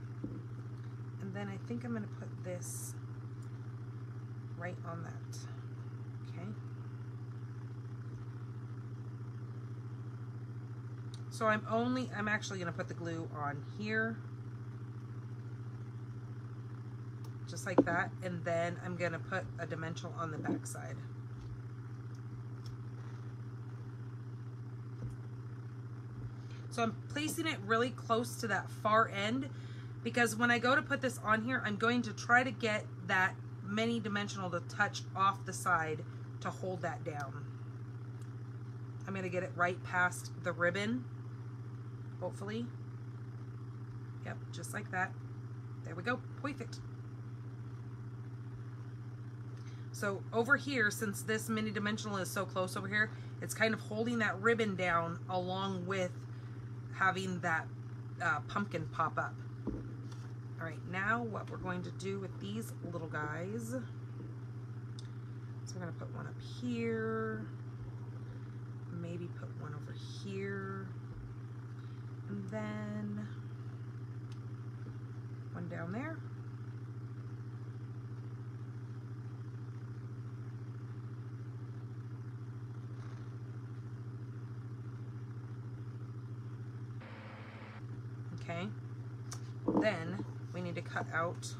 and then I think I'm going to put this right on that. Okay, so I'm actually going to put the glue on here, just like that, and then I'm going to put a dimensional on the back side. So I'm placing it really close to that far end because when I go to put this on here, I'm going to try to get that mini dimensional to touch off the side to hold that down. I'm going to get it right past the ribbon, hopefully. Yep, just like that. There we go, perfect. So over here, since this mini dimensional is so close over here, it's kind of holding that ribbon down along with having that pumpkin pop up. All right, now what we're going to do with these little guys, so we're going to put one up here, maybe put one over here, and then one down there. Okay, then we need to cut out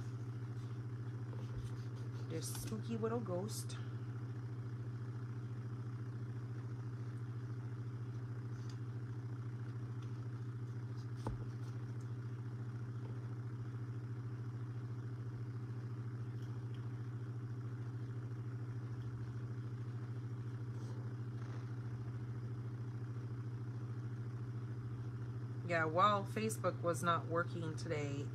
this spooky little ghost. Yeah, while Facebook was not working today,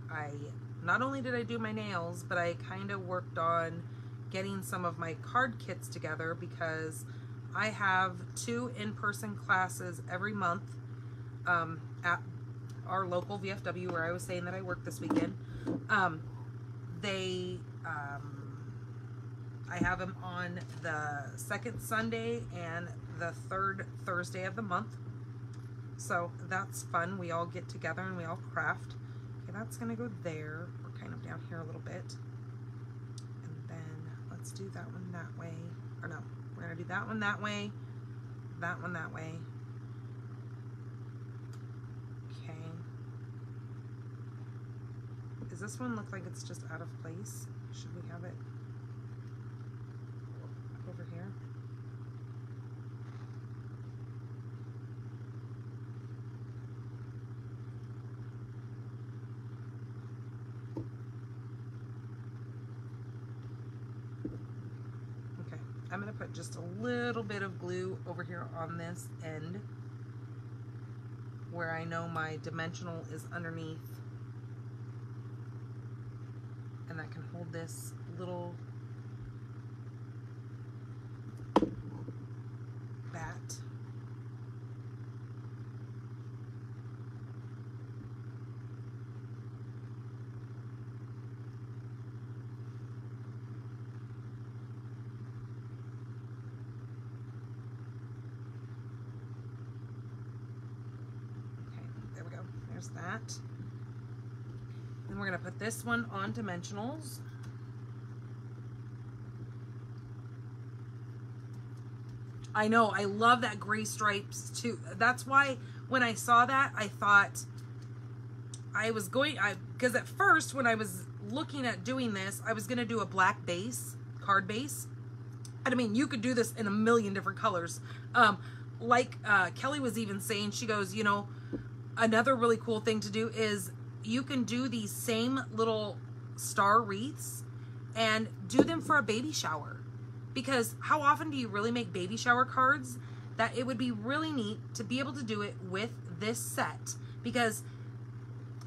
not only did I do my nails, but I kind of worked on getting some of my card kits together because I have 2 in-person classes every month at our local VFW where I was saying that I worked this weekend. I have them on the 2nd Sunday and the 3rd Thursday of the month. So that's fun. We all get together and we all craft. Okay, that's gonna go there. We're kind of down here a little bit. And then let's do that one that way. Or no, we're gonna do that one that way, that one that way. Okay. Does this one look like it's just out of place? Should we have it over here? I'm going to put just a little bit of glue over here on this end. where I know my dimensional is underneath. And that can hold this little bat. That. Then we're going to put this one on dimensionals. I know, I love that gray stripes too. That's why when I saw that, I thought I was going, because at first when I was looking at doing this, I was going to do a black base, card base. And I mean, you could do this in a million different colors. Like Kelly was even saying, she goes, you know, another really cool thing to do is you can do these same little star wreaths and do them for a baby shower. Because how often do you really make baby shower cards? That it would be really neat to be able to do it with this set. Because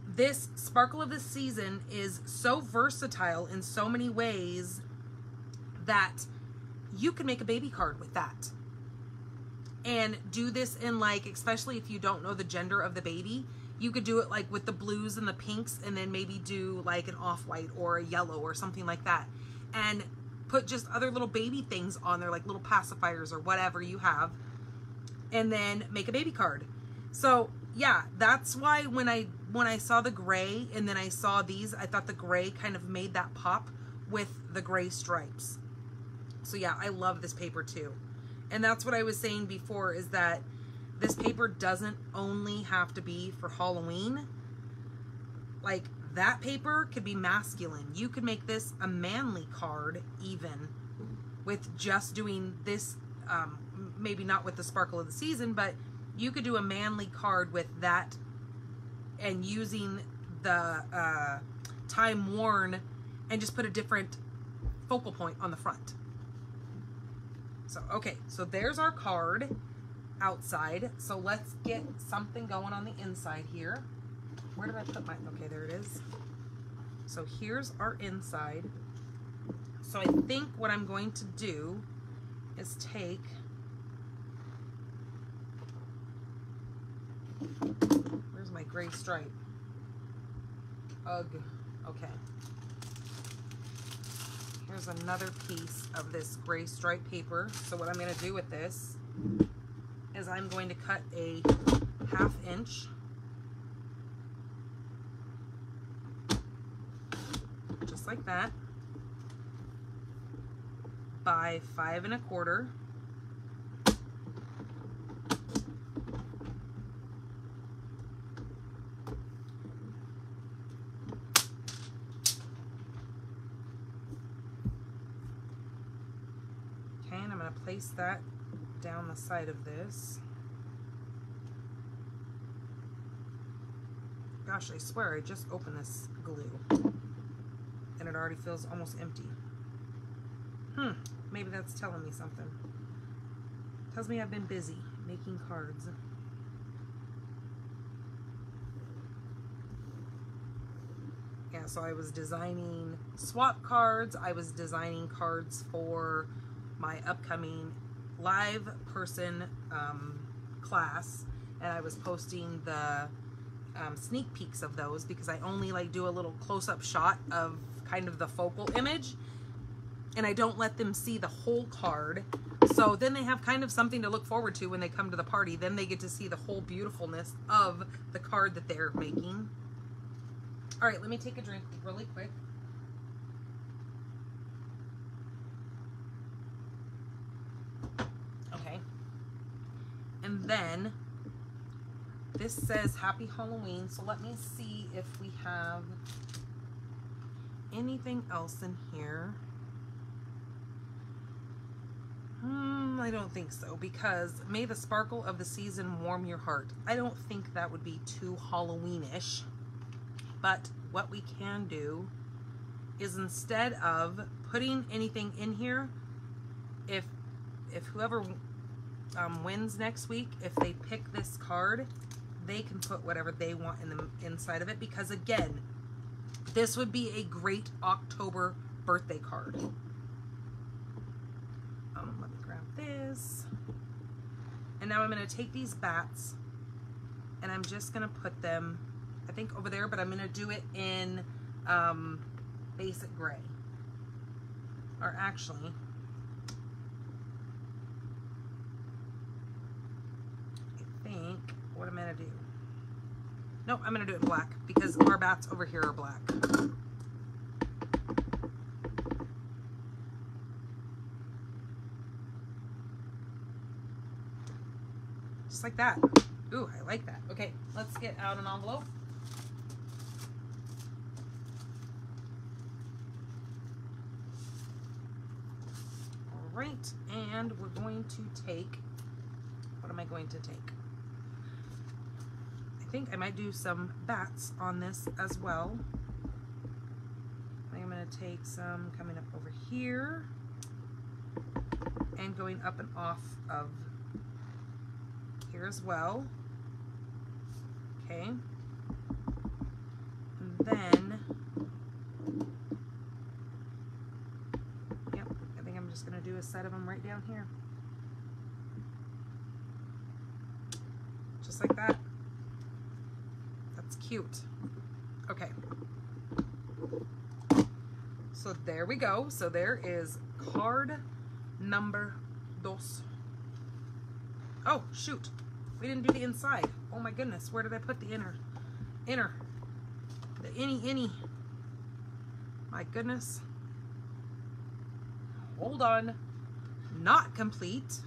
this Sparkle of the Season is so versatile in so many ways that you can make a baby card with that. And do this in, like, especially if you don't know the gender of the baby, you could do it like with the blues and the pinks, and then maybe do like an off-white or a yellow or something like that, and put just other little baby things on there, like little pacifiers or whatever you have, and then make a baby card. So yeah, that's why when I saw the gray and then I saw these, I thought the gray kind of made that pop with the gray stripes. So yeah, I love this paper too. And that's what I was saying before, is that this paper doesn't only have to be for Halloween. Like, that paper could be masculine. You could make this a manly card even with just doing this, maybe not with the Sparkle of the Season, but you could do a manly card with that and using the Time Worn and just put a different focal point on the front. So, okay, so there's our card outside. So let's get something going on the inside here. Where did I put my, okay, there it is. So here's our inside. So I think what I'm going to do is take, where's my gray stripe? Ugh, okay. Here's another piece of this gray stripe paper. So what I'm going to do with this is I'm going to cut a 1/2 inch just like that by 5 1/4. Place that down the side of this. Gosh, I swear I just opened this glue and it already feels almost empty. Maybe that's telling me something. Tells me I've been busy making cards. Yeah, so I was designing swap cards. I was designing cards for my upcoming live person class, and I was posting the sneak peeks of those because I only like do a little close-up shot of kind of the focal image, and I don't let them see the whole card. So then they have kind of something to look forward to when they come to the party. Then they get to see the whole beautifulness of the card that they're making. All right, let me take a drink really quick. And then this says Happy Halloween, so let me see if we have anything else in here. I don't think so, because may the sparkle of the season warm your heart. I don't think that would be too Halloween-ish, but what we can do is, instead of putting anything in here, if whoever wins next week, if they pick this card, they can put whatever they want in the inside of it, because again, this would be a great October birthday card. Let me grab this. And now I'm going to take these bats and I'm just going to put them, I think, over there, but I'm going to do it in basic gray. Or actually, I think what I'm going to do. No, I'm going to do it in black because our bats over here are black. Just like that. Ooh, I like that. Okay, let's get out an envelope. All right, and we're going to take, what am I going to take? I think I might do some bats on this as well. I think I'm going to take some coming up over here and going up and off of here as well. Okay. And then, yep, I think I'm just going to do a set of them right down here. Just like that. That's cute. Okay. So there we go. So there is card number 2. Oh, shoot. We didn't do the inside. Oh my goodness. Where did I put the inner? The innie. My goodness. Hold on. Not complete.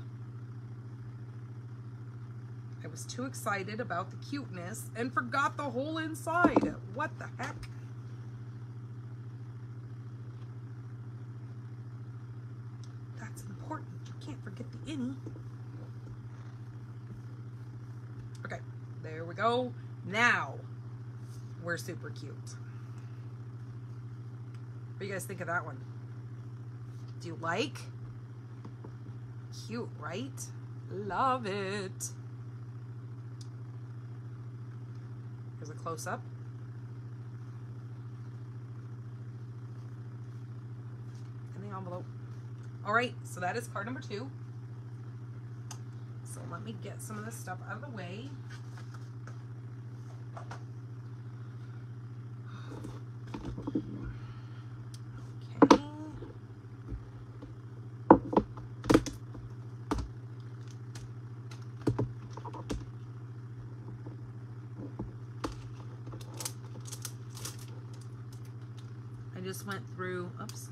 I was too excited about the cuteness and forgot the whole inside. What the heck? That's important. You can't forget the innie. Okay, there we go. Now we're super cute. What do you guys think of that one? Do you like? Cute, right? Love it. Here's a close-up. In the envelope. All right, so that is card number 2. So let me get some of this stuff out of the way. Okay. I just went through, oops,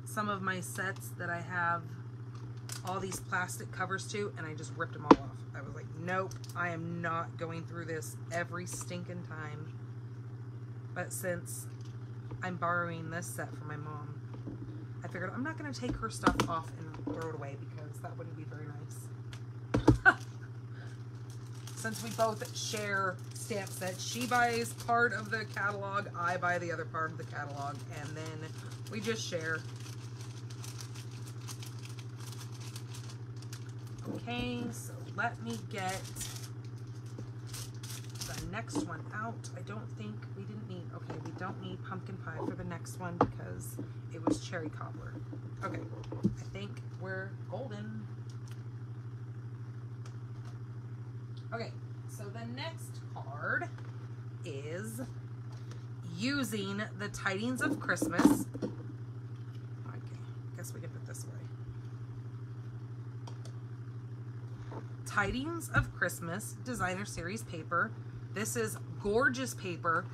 some of my sets that I have all these plastic covers to, and I just ripped them all off. I was like, nope, I am not going through this every stinking time. But since I'm borrowing this set from my mom, I figured I'm not going to take her stuff off and throw it away because that wouldn't be very nice. Since we both share stamp sets, she buys part of the catalog, I buy the other part of the catalog, and then we just share. Okay, so let me get the next one out. I don't think we didn't need, okay, we don't need pumpkin pie for the next one because it was cherry cobbler. Okay, I think we're golden. Okay, so the next card is using the Tidings of Christmas. Okay, guess we can put this away. Tidings of Christmas designer series paper. This is gorgeous paper.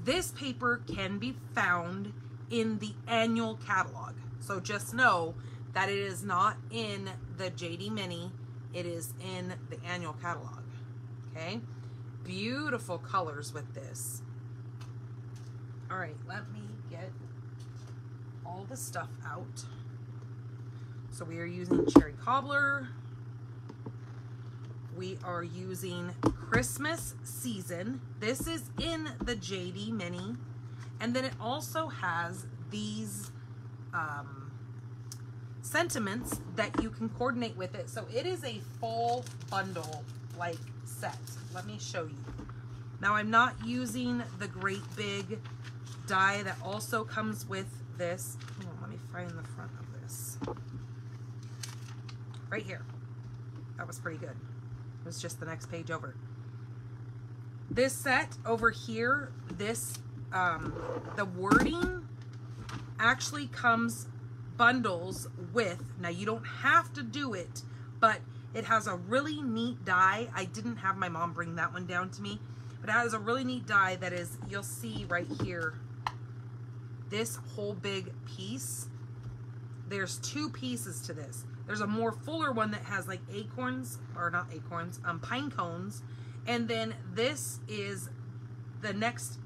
This paper can be found in the annual catalog. So just know that it is not in the JD Mini. It is in the annual catalog. Okay? Beautiful colors with this. All right, let me get all the stuff out. So we are using cherry cobbler. We are using Christmas season. This is in the JD Mini. And then it also has these sentiments that you can coordinate with it. So it is a full bundle like set. Let me show you. Now I'm not using the great big die that also comes with this. Oh, let me find the front of this. Right here. That was pretty good. It was just the next page over. This set over here, this, the wording actually comes bundles with, now you don't have to do it, but it has a really neat die. I didn't have my mom bring that one down to me, but it has a really neat die that is, you'll see right here, this whole big piece. There's two pieces to this. There's a more fuller one that has like acorns, or not acorns, pine cones. And then this is the next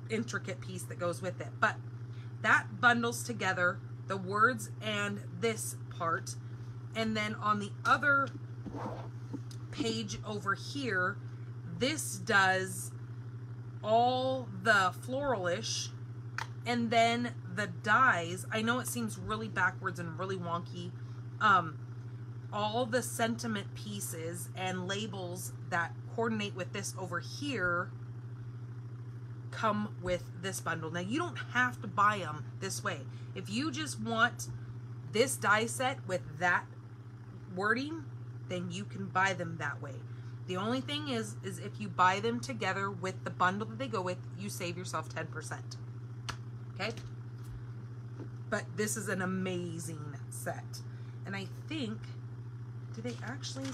intricate piece that goes with it. But that bundles together the words and this part. And then on the other page over here, this does all the floralish, and then the dies. I know it seems really backwards and really wonky. All the sentiment pieces and labels that coordinate with this over here come with this bundle. Now you don't have to buy them this way. If you just want this die set with that wording, then you can buy them that way. The only thing is if you buy them together with the bundle that they go with, you save yourself 10%. Okay? But this is an amazing set. And I think, do they actually,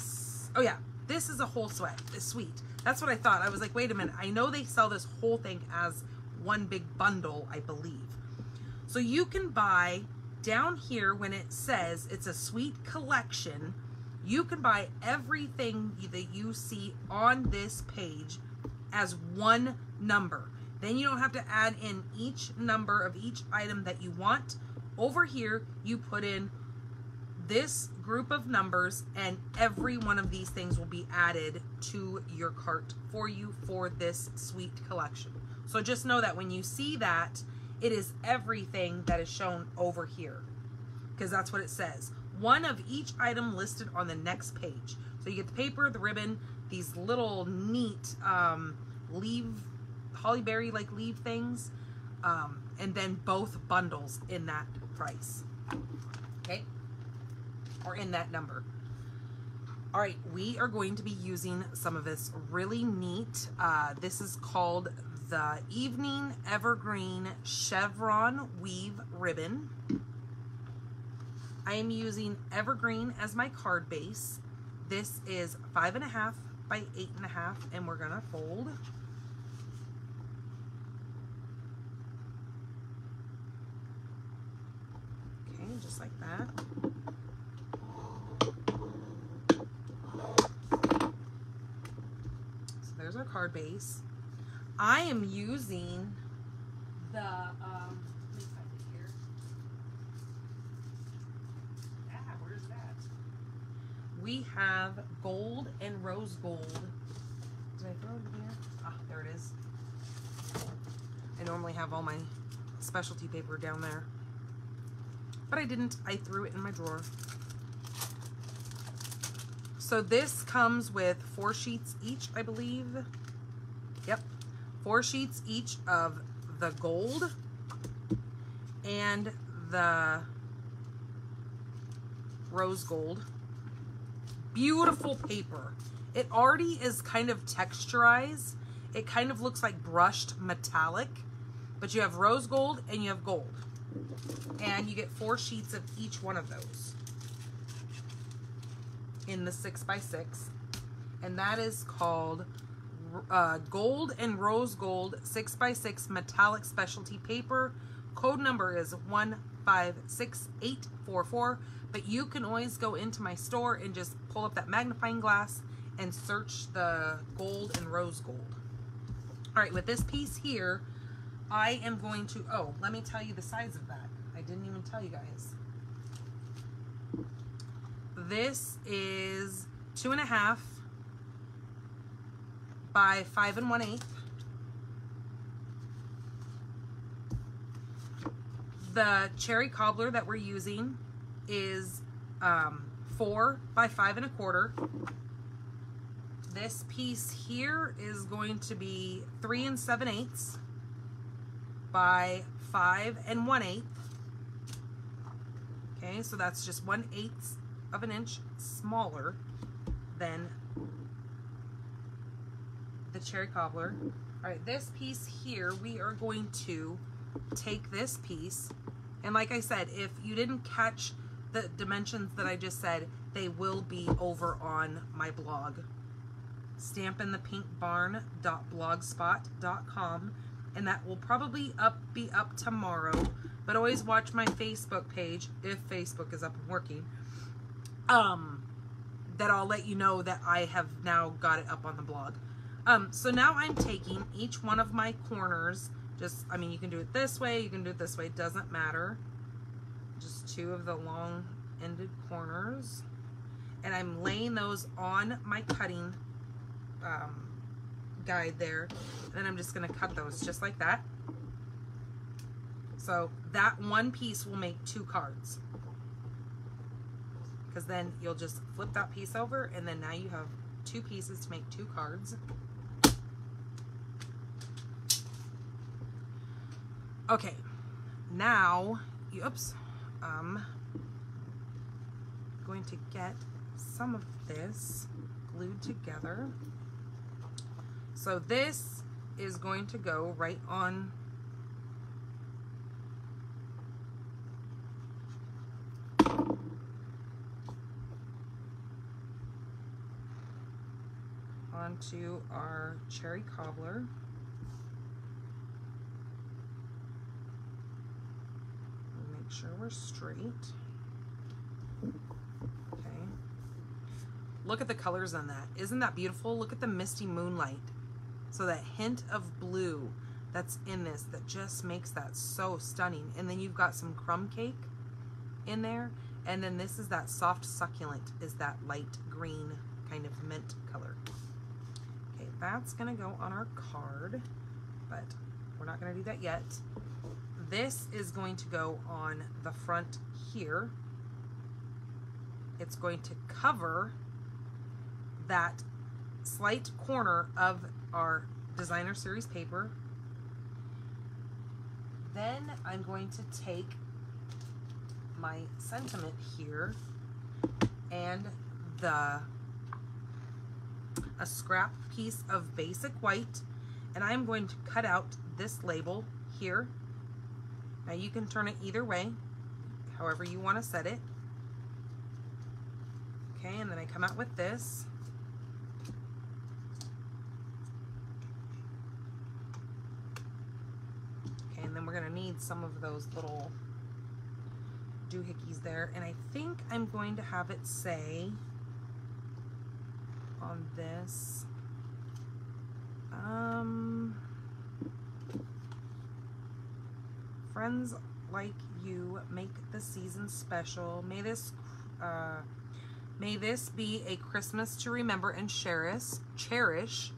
oh yeah, this is a whole suite. That's what I thought. I was like, wait a minute. I know they sell this whole thing as one big bundle, I believe. So you can buy down here when it says it's a suite collection, you can buy everything that you see on this page as one number. Then you don't have to add in each number of each item that you want. Over here, you put in this group of numbers, and every one of these things will be added to your cart for you for this suite collection. So just know that when you see that, it is everything that is shown over here, because that's what it says. One of each item listed on the next page. So you get the paper, the ribbon, these little neat hollyberry like leaf things, and then both bundles in that price. Okay? Or in that number. All right, we are going to be using some of this really neat, this is called the Evening Evergreen Chevron Weave Ribbon. I am using evergreen as my card base. This is 5.5 by 8.5, and we're gonna fold. Okay, just like that. So there's our card base. I am using the, let me find it here. Where's that? We have gold and rose gold. Did I throw it in here? Ah, there it is. I normally have all my specialty paper down there, but I didn't. I threw it in my drawer. So this comes with 4 sheets each, I believe. Yep. 4 sheets each of the gold and the rose gold. Beautiful paper. It already is kind of texturized. It kind of looks like brushed metallic, but you have rose gold and you have gold. And you get 4 sheets of each one of those in the 6x6. And that is called gold and rose gold 6x6 metallic specialty paper. Code number is 156844, but you can always go into my store and just pull up that magnifying glass and search the gold and rose gold. All right, with this piece here, I am going to, oh, let me tell you the size of that. I didn't even tell you guys. This is 2.5 by 5 1/8. The cherry cobbler that we're using is 4 by 5 1/4. This piece here is going to be 3 7/8 by 5 1/8. Okay, so that's just 1/8 of an inch smaller than the cherry cobbler. All right, this piece here, we are going to take this piece, and like I said, if you didn't catch the dimensions that I just said, they will be over on my blog, stampinthepinkbarn.blogspot.com, and that will probably be up tomorrow, but always watch my Facebook page if Facebook is up and working, that I'll let you know that I have now got it up on the blog. So now I'm taking each one of my corners, just, I mean, you can do it this way, you can do it this way, it doesn't matter, just 2 of the long ended corners, and I'm laying those on my cutting guide there, and then I'm just going to cut those just like that. So that one piece will make 2 cards, because then you'll just flip that piece over, and then now you have 2 pieces to make 2 cards. Okay, now, oops, going to get some of this glued together. So this is going to go right on onto our cherry cobbler. Make sure we're straight. Okay. Look at the colors on that. Isn't that beautiful? Look at the misty moonlight. So that hint of blue that's in this that just makes that so stunning. And then you've got some crumb cake in there. And then this is that soft succulent, is that light green kind of mint color. Okay, that's gonna go on our card, but we're not gonna do that yet. This is going to go on the front here. It's going to cover that slight corner of our designer series paper. Then I'm going to take my sentiment here and a scrap piece of basic white, and I'm going to cut out this label here. Now you can turn it either way, however you want to set it. Okay, and then I come out with this. Okay, and then we're going to need some of those little doohickeys there, and I think I'm going to have it say on this, friends like you make the season special. May this be a Christmas to remember and cherish,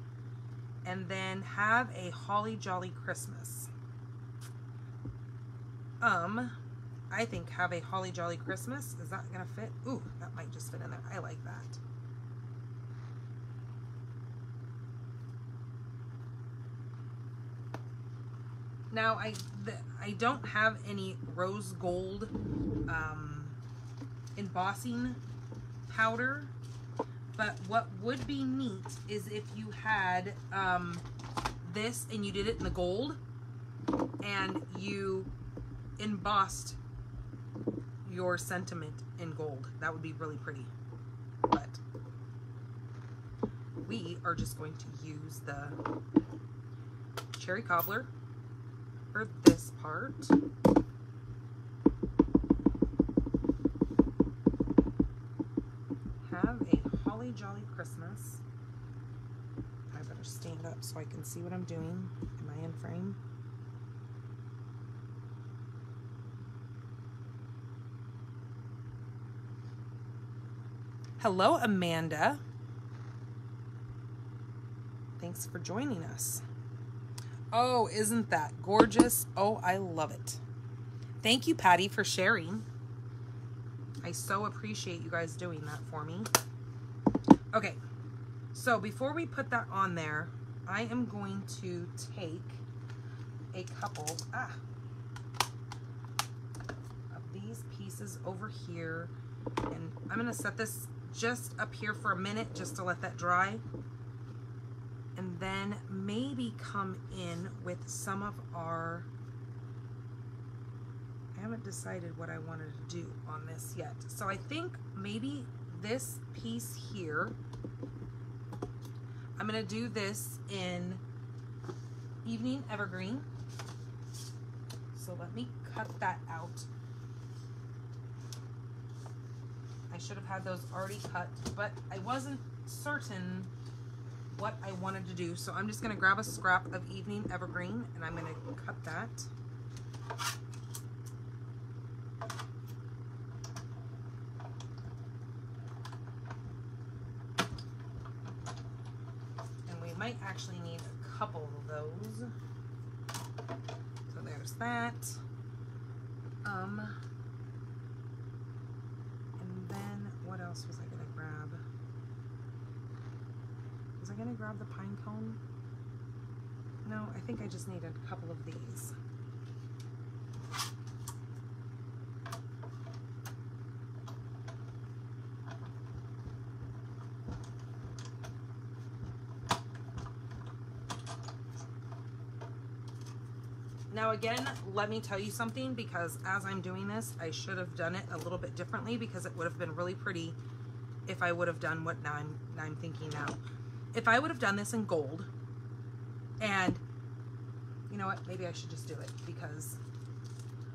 and then have a holly jolly Christmas. I think have a holly jolly Christmas. Is that gonna fit? Ooh, that might just fit in there. I like that. Now I don't have any rose gold embossing powder, but what would be neat is if you had this and you did it in the gold and you embossed your sentiment in gold. That would be really pretty. But we are just going to use the cherry cobbler for this part. Have a holly jolly Christmas. I better stand up so I can see what I'm doing. Am I in frame? Hello, Amanda. Thanks for joining us. Oh, isn't that gorgeous? Oh, I love it. Thank you, Patty, for sharing. I so appreciate you guys doing that for me. Okay, So before we put that on there, I am going to take a couple of these pieces over here, and I'm going to set this just up here for a minute just to let that dry, and then maybe come in with some of our, I haven't decided what I wanted to do on this yet. So I think maybe this piece here, I'm going to do this in Evening Evergreen. So let me cut that out. I should have had those already cut, but I wasn't certain what I wanted to do. So I'm just going to grab a scrap of Evening Evergreen and I'm going to cut that. Might actually need a couple of those. So there's that. And then what else was I gonna grab? Was I gonna grab the Pinecone? No, I think I just need a couple of these. Now again, let me tell you something, because as I'm doing this, I should have done it a little bit differently, because it would have been really pretty if I would have done what I'm thinking now. If I would have done this in gold, and you know what, maybe I should just do it, because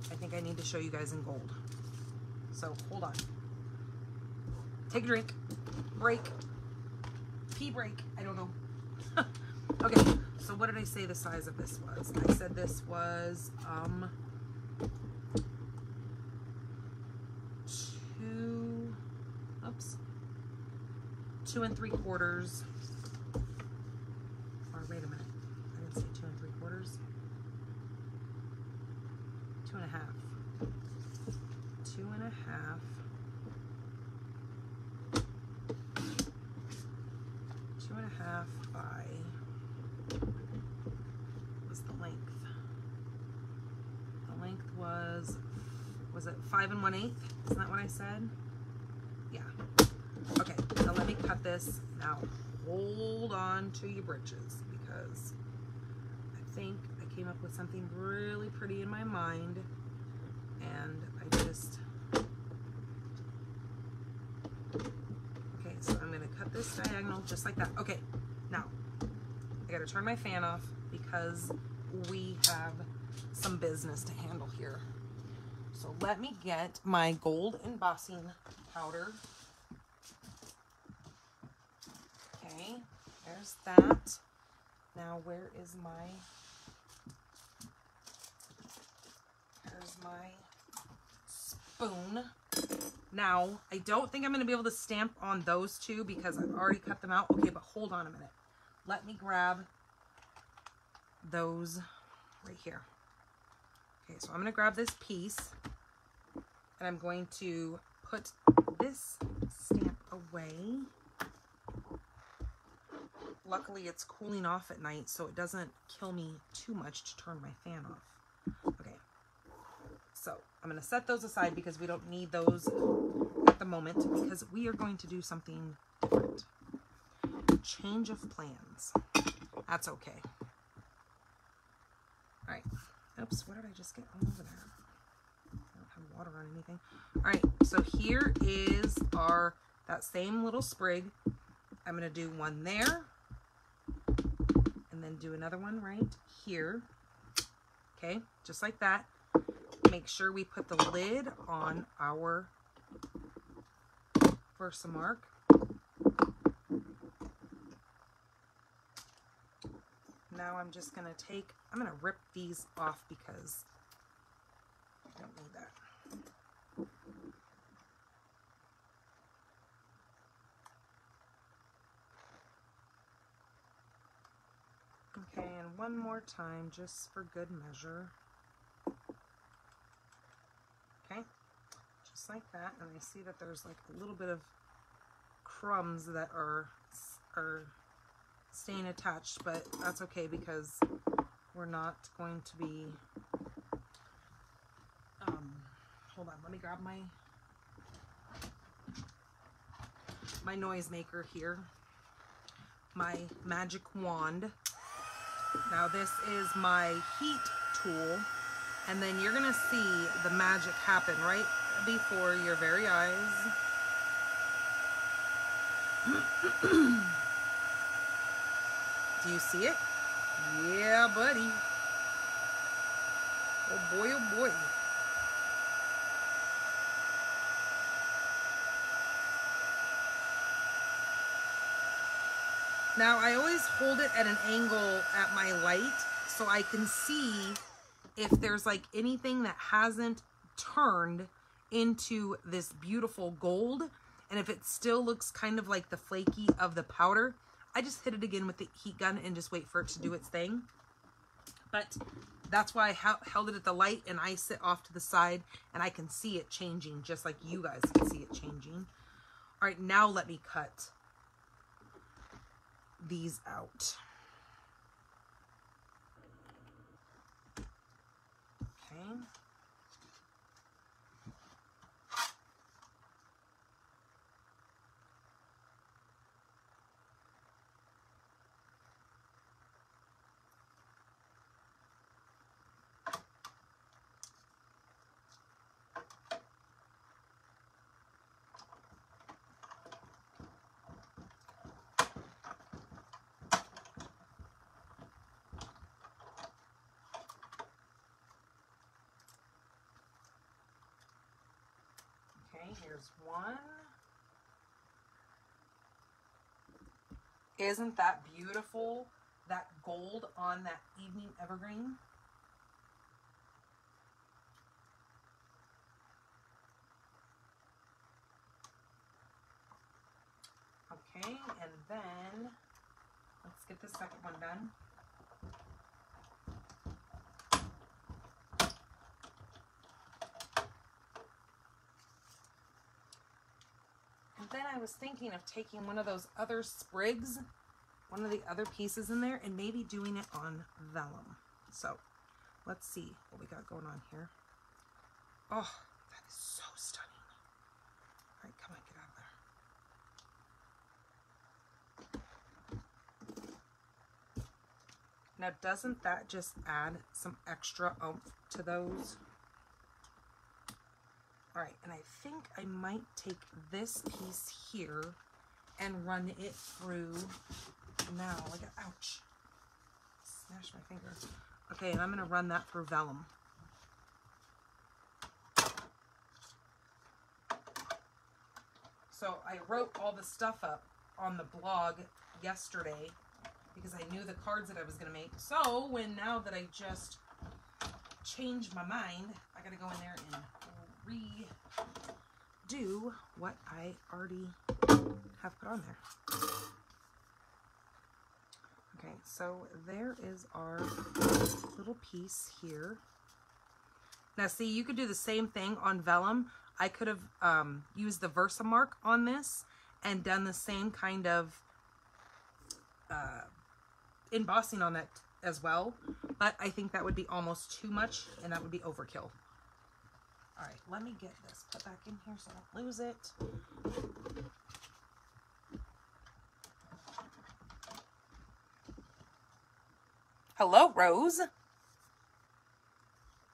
I think I need to show you guys in gold. So hold on. Take a drink. Break. Pee break. I don't know. Okay. So what did I say the size of this was? I said this was 2 3/4. Or wait a minute, I didn't say 2 3/4. 2 1/2. 2 1/2. 2 1/2 by, was the length? The length was it 5 1/8? Isn't that what I said? Yeah. Okay, so let me cut this. Now hold on to your britches, because I think I came up with something really pretty in my mind, and I just, okay, so I'm going to cut this diagonal just like that. Okay, now I got to turn my fan off because we have some business to handle here. So let me get my gold embossing powder. Okay, there's that. Now where is there's my spoon. Now, I don't think I'm going to be able to stamp on those two because I've already cut them out. Okay, but hold on a minute. Let me grab those right here. Okay, so I'm going to grab this piece and I'm going to put this stamp away. Luckily, it's cooling off at night, so it doesn't kill me too much to turn my fan off. Okay, so I'm going to set those aside because we don't need those at the moment, because we are going to do something different. Change of plans. That's okay. All right. Oops, what did I just get all over there? I don't have water on anything. All right, so here is that same little sprig. I'm going to do one there, and then do another one right here. Okay, just like that. Make sure we put the lid on our Versamark. Now I'm just going to I'm going to rip these off because I don't need that. Okay, and one more time, just for good measure. Okay, just like that. And I see that there's like a little bit of crumbs that are are staying attached, but that's okay because we're not going to be, hold on, let me grab my noisemaker here, my magic wand. Now this is my heat tool, and then you're gonna see the magic happen right before your very eyes. Do you see it? Yeah, buddy. Oh boy, oh boy. Now I always hold it at an angle at my light so I can see if there's like anything that hasn't turned into this beautiful gold. And if it still looks kind of like the flaky of the powder, I just hit it again with the heat gun and just wait for it to do its thing. But that's why I held it at the light, and I sit off to the side and I can see it changing just like you guys can see it changing. All right, now let me cut these out. Okay. Here's one. Isn't that beautiful? That gold on that evening evergreen. Okay, and then let's get the second one done. Then I was thinking of taking one of those other sprigs, one of the other pieces in there, and maybe doing it on vellum. So let's see what we got going on here. Oh, that is so stunning. All right, come on, get out of there. Now, doesn't that just add some extra oomph to those? All right, and I think I might take this piece here and run it through now. Like, ouch, smashed my finger. Okay, and I'm gonna run that through vellum. So I wrote all the stuff up on the blog yesterday because I knew the cards that I was gonna make. So now that I just changed my mind, I gotta go in there and redo what I already have put on there. Okay, so there is our little piece here. Now see, you could do the same thing on vellum. I could have used the Versamark on this and done the same kind of embossing on that as well, but I think that would be almost too much and that would be overkill. All right, let me get this put back in here so I don't lose it. Hello, Rose.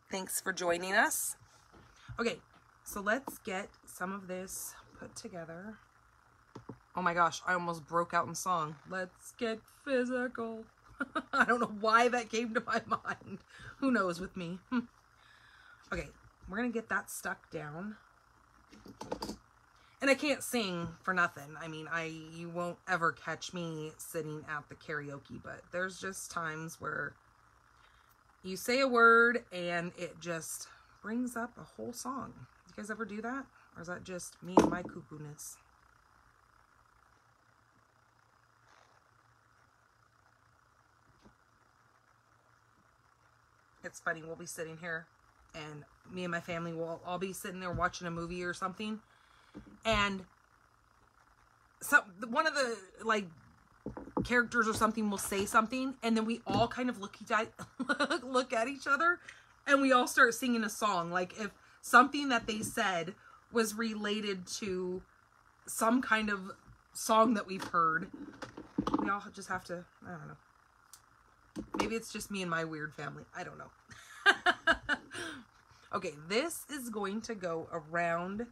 Thanks for joining us. Okay, so let's get some of this put together. Oh my gosh, I almost broke out in song. Let's get physical. I don't know why that came to my mind. Who knows with me? Okay. We're going to get that stuck down. And I can't sing for nothing. I mean, you won't ever catch me sitting at the karaoke, but there's just times where you say a word and it just brings up a whole song. You guys ever do that? Or is that just me and my cuckoo-ness? It's funny, we'll be sitting here and me and my family will all be sitting there watching a movie or something, and one of the like characters or something will say something, and then we all kind of look at each other, and we all start singing a song. Like if something that they said was related to some kind of song that we've heard, we all just have to, I don't know. Maybe it's just me and my weird family. I don't know. Okay, this is going to go around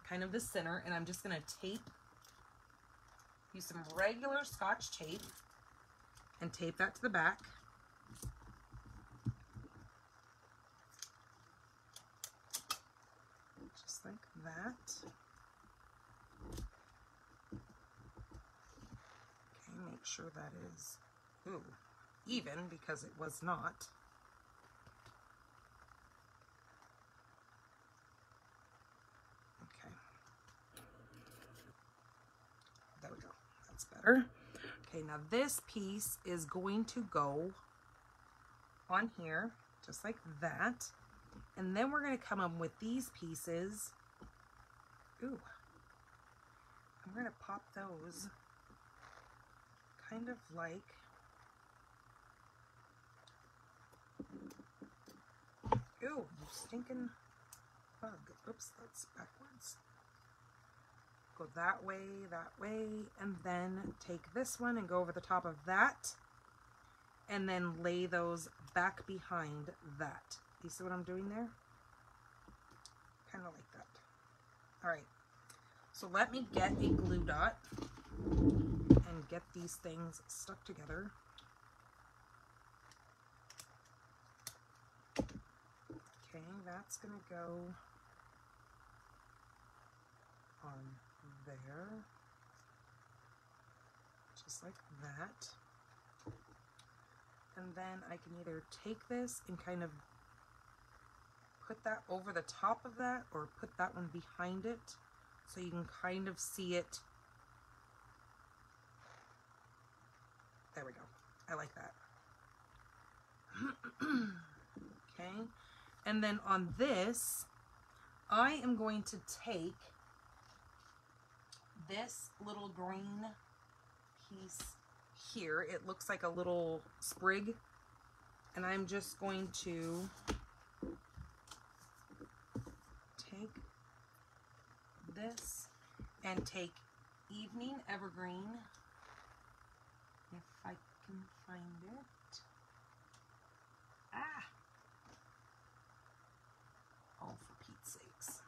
kind of the center, and I'm just going to use some regular Scotch tape and tape that to the back. Just like that. Okay, make sure that is even, because it was not. Okay. There we go. That's better. Okay, now this piece is going to go on here, just like that. And then we're going to come up with these pieces. Ooh. I'm going to pop those kind of like, ooh, you stinking bug. Oops, that's backwards. Go that way, and then take this one and go over the top of that, and then lay those back behind that. You see what I'm doing there? Kind of like that. All right, so let me get a glue dot and get these things stuck together. Okay, that's gonna go on there, just like that. And then I can either take this and kind of put that over the top of that, or put that one behind it, so you can kind of see it. There we go. I like that. Okay. And then on this, I am going to take this little green piece here. It looks like a little sprig. And I'm just going to take this and take Evening Evergreen, if I can find it. Ah! Oh, for Pete's sakes.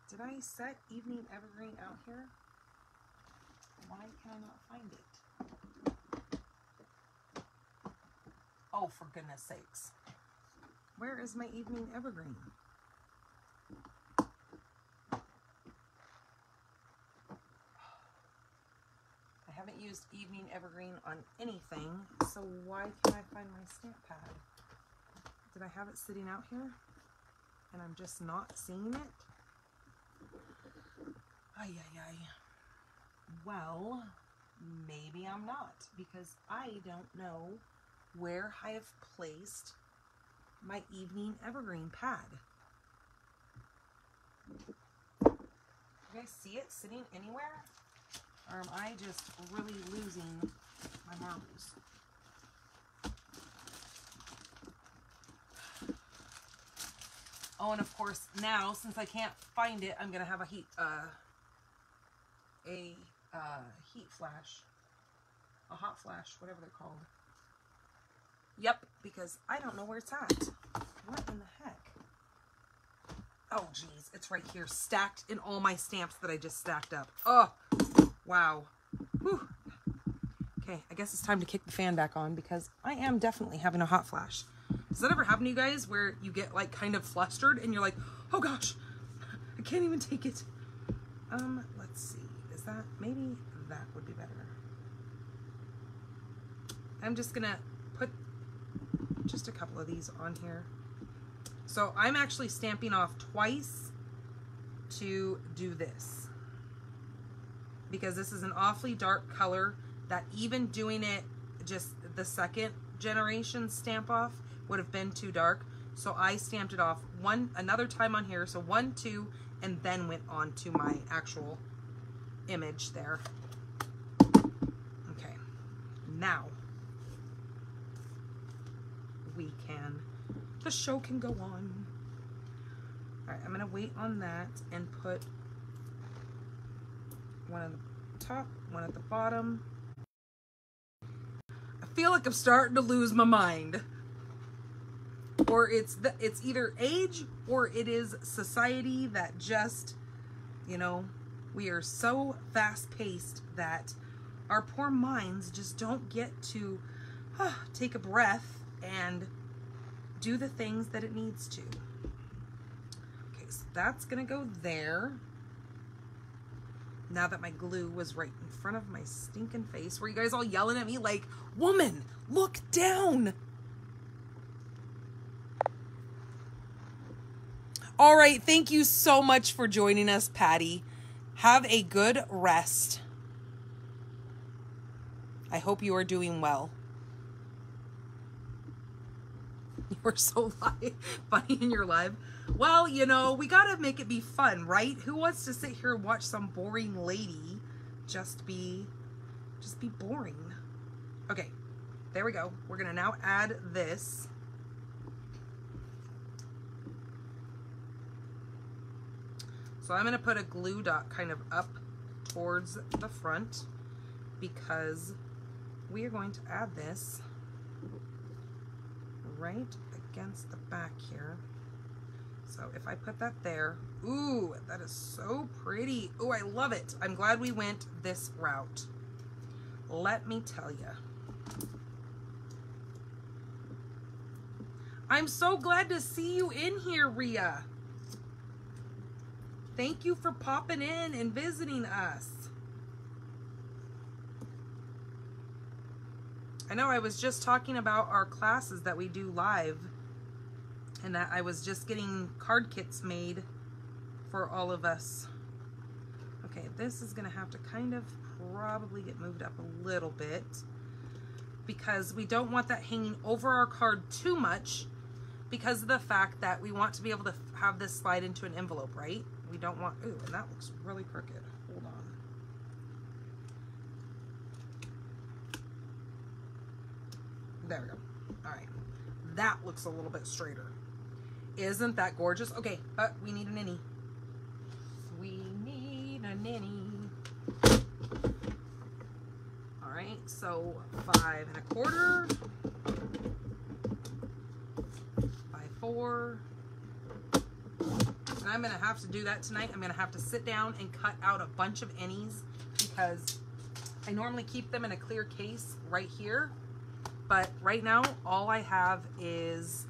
Did I set Evening Evergreen out here? Why can I not find it? Oh, for goodness sakes. Where is my Evening Evergreen? I haven't used Evening Evergreen on anything, so why can't I find my stamp pad? Did I have it sitting out here and I'm just not seeing it? Ay, ay, ay. Well, maybe I'm not, because I don't know where I have placed my Evening Evergreen pad. You guys see it sitting anywhere? Or am I just really losing my marbles? Oh, and of course now, since I can't find it, I'm gonna have a heat flash, a hot flash, whatever they're called. Yep, because I don't know where it's at. What in the heck? Oh, geez, it's right here, stacked in all my stamps that I just stacked up. Oh, wow. Whew. Okay, I guess it's time to kick the fan back on, because I am definitely having a hot flash. Does that ever happen to you guys, where you get like kind of flustered and you're like, oh gosh, I can't even take it? Let's see. Is that, maybe that would be better. I'm just gonna put just a couple of these on here. So I'm actually stamping off twice to do this, because this is an awfully dark color that even doing it just the second generation stamp off would have been too dark. So I stamped it off another time on here. So 1, 2, and then went on to my actual image there. Okay, now the show can go on. All right, I'm gonna wait on that and put one at the top, one at the bottom. I feel like I'm starting to lose my mind. Or it's either age or it is society that just, you know, we are so fast-paced that our poor minds just don't get to take a breath and do the things that it needs to. Okay, so that's gonna go there. Now that my glue was right in front of my stinking face, were you guys all yelling at me like, woman, look down? All right, thank you so much for joining us, Patty. Have a good rest. I hope you are doing well. You were so funny in your live. Well, you know, we gotta make it be fun, right? Who wants to sit here and watch some boring lady just be boring? Okay, there we go. We're gonna now add this. So I'm gonna put a glue dot kind of up towards the front because we are going to add this right against the back here. So if I put that there, ooh, that is so pretty. Ooh, I love it. I'm glad we went this route. Let me tell you. I'm so glad to see you in here, Rhea. Thank you for popping in and visiting us. I know I was just talking about our classes that we do live and that I was just getting card kits made for all of us. Okay, this is gonna have to kind of probably get moved up a little bit because we don't want that hanging over our card too much because of the fact that we want to be able to have this slide into an envelope, right? We don't want, ooh, and that looks really crooked. Hold on. There we go. All right. That looks a little bit straighter. Isn't that gorgeous? Okay, but we need a ninny. We need a ninny. All right, so 5 1/4 by 4. And I'm gonna have to do that tonight. I'm gonna have to sit down and cut out a bunch of innies because I normally keep them in a clear case right here. But right now, all I have is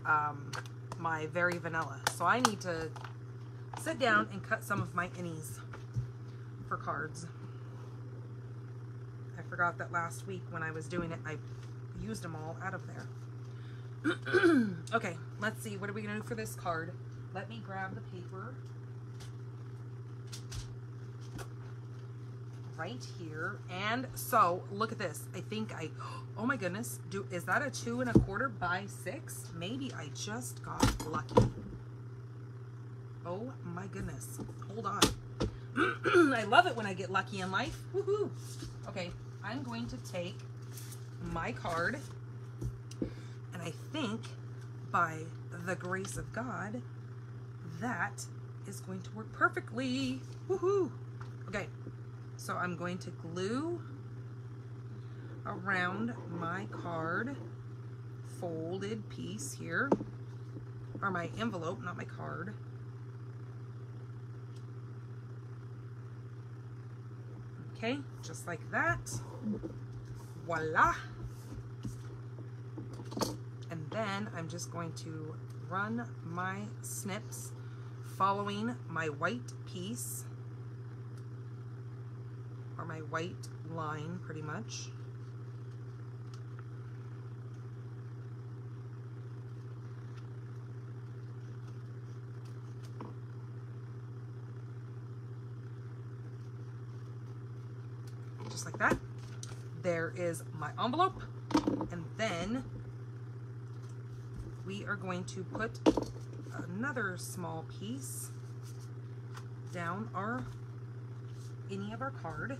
my Very Vanilla. So I need to sit down and cut some of my innies for cards. I forgot that last week when I was doing it, I used them all out of there. Okay, let's see. What are we going to do for this card? Let me grab the paper. Right here. And so look at this. I think oh my goodness, is that a 2 1/4 by 6? Maybe I just got lucky. Oh my goodness, hold on. I love it when I get lucky in life. Woohoo. Okay, I'm going to take my card and I think by the grace of God that is going to work perfectly. Woohoo. Okay. So I'm going to glue around my card folded piece here, or my envelope, not my card. Okay, just like that. Voila. And then I'm just going to run my snips following my white piece, or my white line pretty much. Just like that. There is my envelope. And then we are going to put another small piece down any of our card.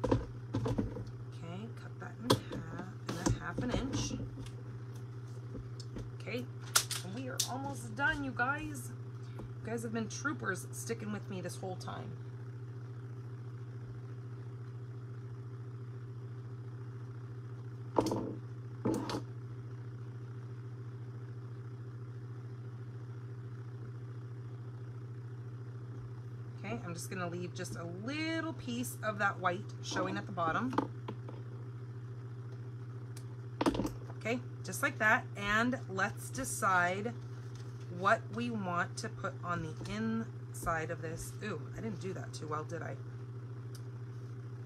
Okay, cut that in half an inch. Okay, and we are almost done, you guys. You guys have been troopers sticking with me this whole time. Okay, I'm just gonna leave just a little piece of that white showing at the bottom. Okay, just like that. And let's decide what we want to put on the inside of this. Ooh, I didn't do that too well, did I?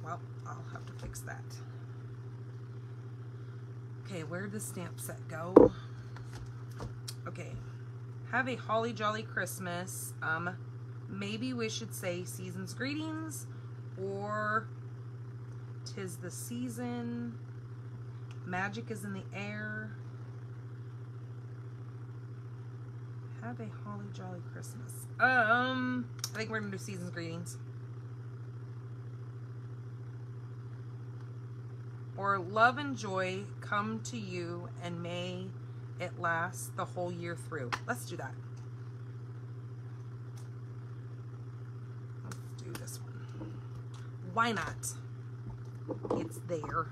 Well, I'll have to fix that. Okay, where did the stamp set go? Okay, have a holly jolly Christmas. Maybe we should say season's greetings, or 'tis the season, magic is in the air. Have a holly jolly Christmas. I think we're gonna do season's greetings. Or love and joy come to you, and may it last the whole year through. Let's do that. Let's do this one. Why not? It's there.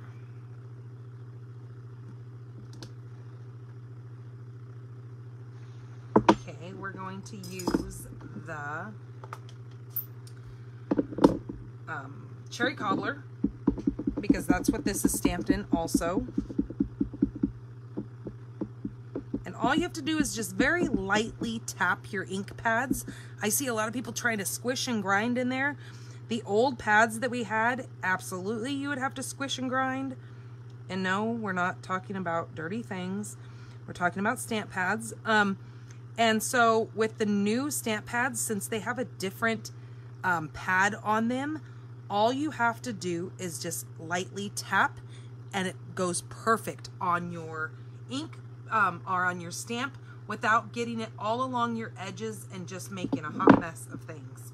Okay, we're going to use the cherry cobbler, because that's what this is stamped in also. And all you have to do is just very lightly tap your ink pads. I see a lot of people trying to squish and grind in there. The old pads that we had, absolutely you would have to squish and grind. And no, we're not talking about dirty things. We're talking about stamp pads. And so with the new stamp pads, since they have a different pad on them, all you have to do is just lightly tap and it goes perfect on your ink or on your stamp without getting it all along your edges and just making a hot mess of things.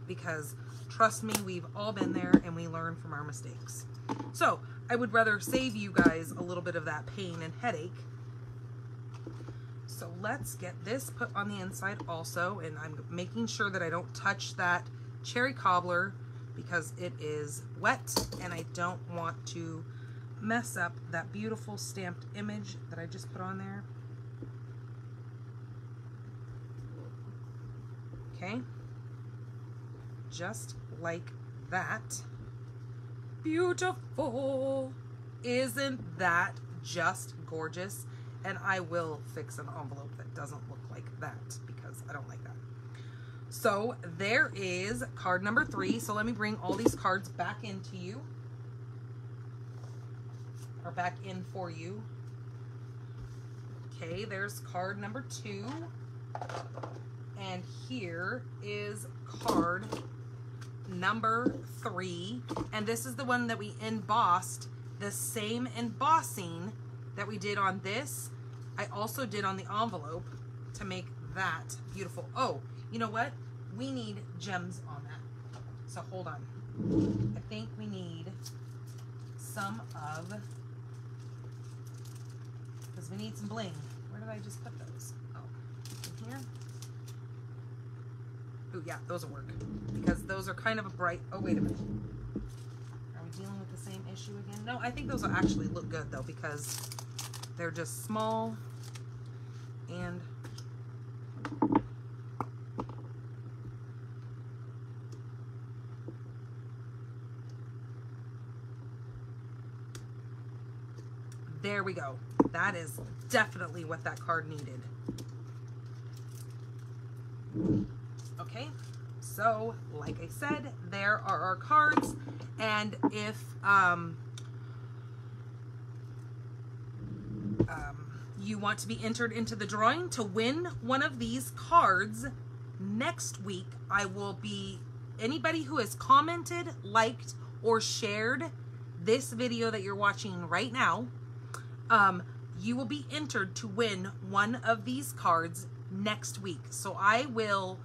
Because trust me, we've all been there and we learn from our mistakes. So I would rather save you guys a little bit of that pain and headache. So let's get this put on the inside also, and I'm making sure that I don't touch that cherry cobbler because it is wet and I don't want to mess up that beautiful stamped image that I just put on there. Okay, just like that. Beautiful. Isn't that just gorgeous? And I will fix an envelope that doesn't look like that because I don't like that. So there is card number 3. So let me bring all these cards back into you, or back in for you. Okay, there's card number 2. And here is card number 3. And this is the one that we embossed, the same embossing that we did on this. I also did on the envelope to make that beautiful. Oh, you know what? We need gems on that. So hold on. I think we need some of, because we need some bling. Where did I just put those? Oh, in here. Oh yeah, those will work because those are kind of a bright. Oh, wait a minute. Are we dealing with the same issue again? No, I think those will actually look good though because they're just small and there we go. That is definitely what that card needed. Okay, so like I said, there are our cards, and if you want to be entered into the drawing to win one of these cards, next week I will be, anybody who has commented, liked, or shared this video that you're watching right now, you will be entered to win one of these cards next week. So I will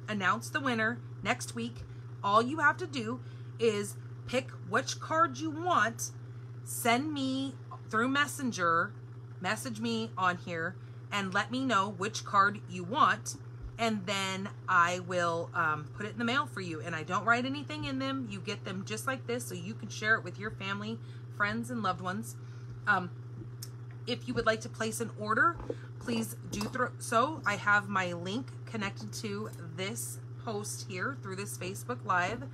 announce the winner next week. All you have to do is pick which card you want, send me through Messenger, message me on here, and let me know which card you want, and then I will put it in the mail for you. And I don't write anything in them. You get them just like this, so you can share it with your family, friends, and loved ones. If you would like to place an order, please do so. I have my link connected to this post here through this Facebook Live.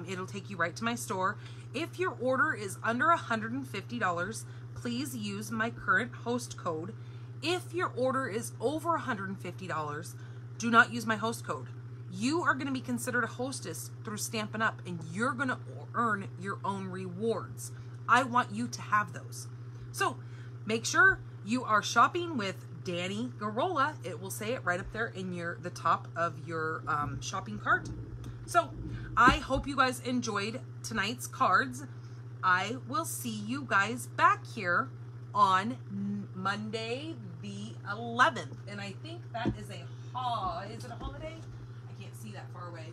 It'll take you right to my store. If your order is under $150, please use my current host code. If your order is over $150, do not use my host code. You are going to be considered a hostess through Stampin' Up, and you're going to earn your own rewards. I want you to have those. So make sure you are shopping with Danny Garola. It will say it right up there in the top of your shopping cart. So I hope you guys enjoyed tonight's cards. I will see you guys back here on Monday the 11th. And I think that is is it a holiday? I can't see that far away.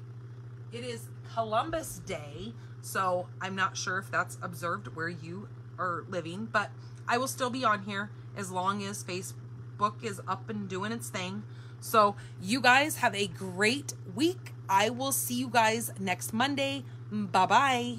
It is Columbus Day, so I'm not sure if that's observed where you are living, but I will still be on here as long as Facebook is up and doing its thing. So you guys have a great week. I will see you guys next Monday. Bye-bye.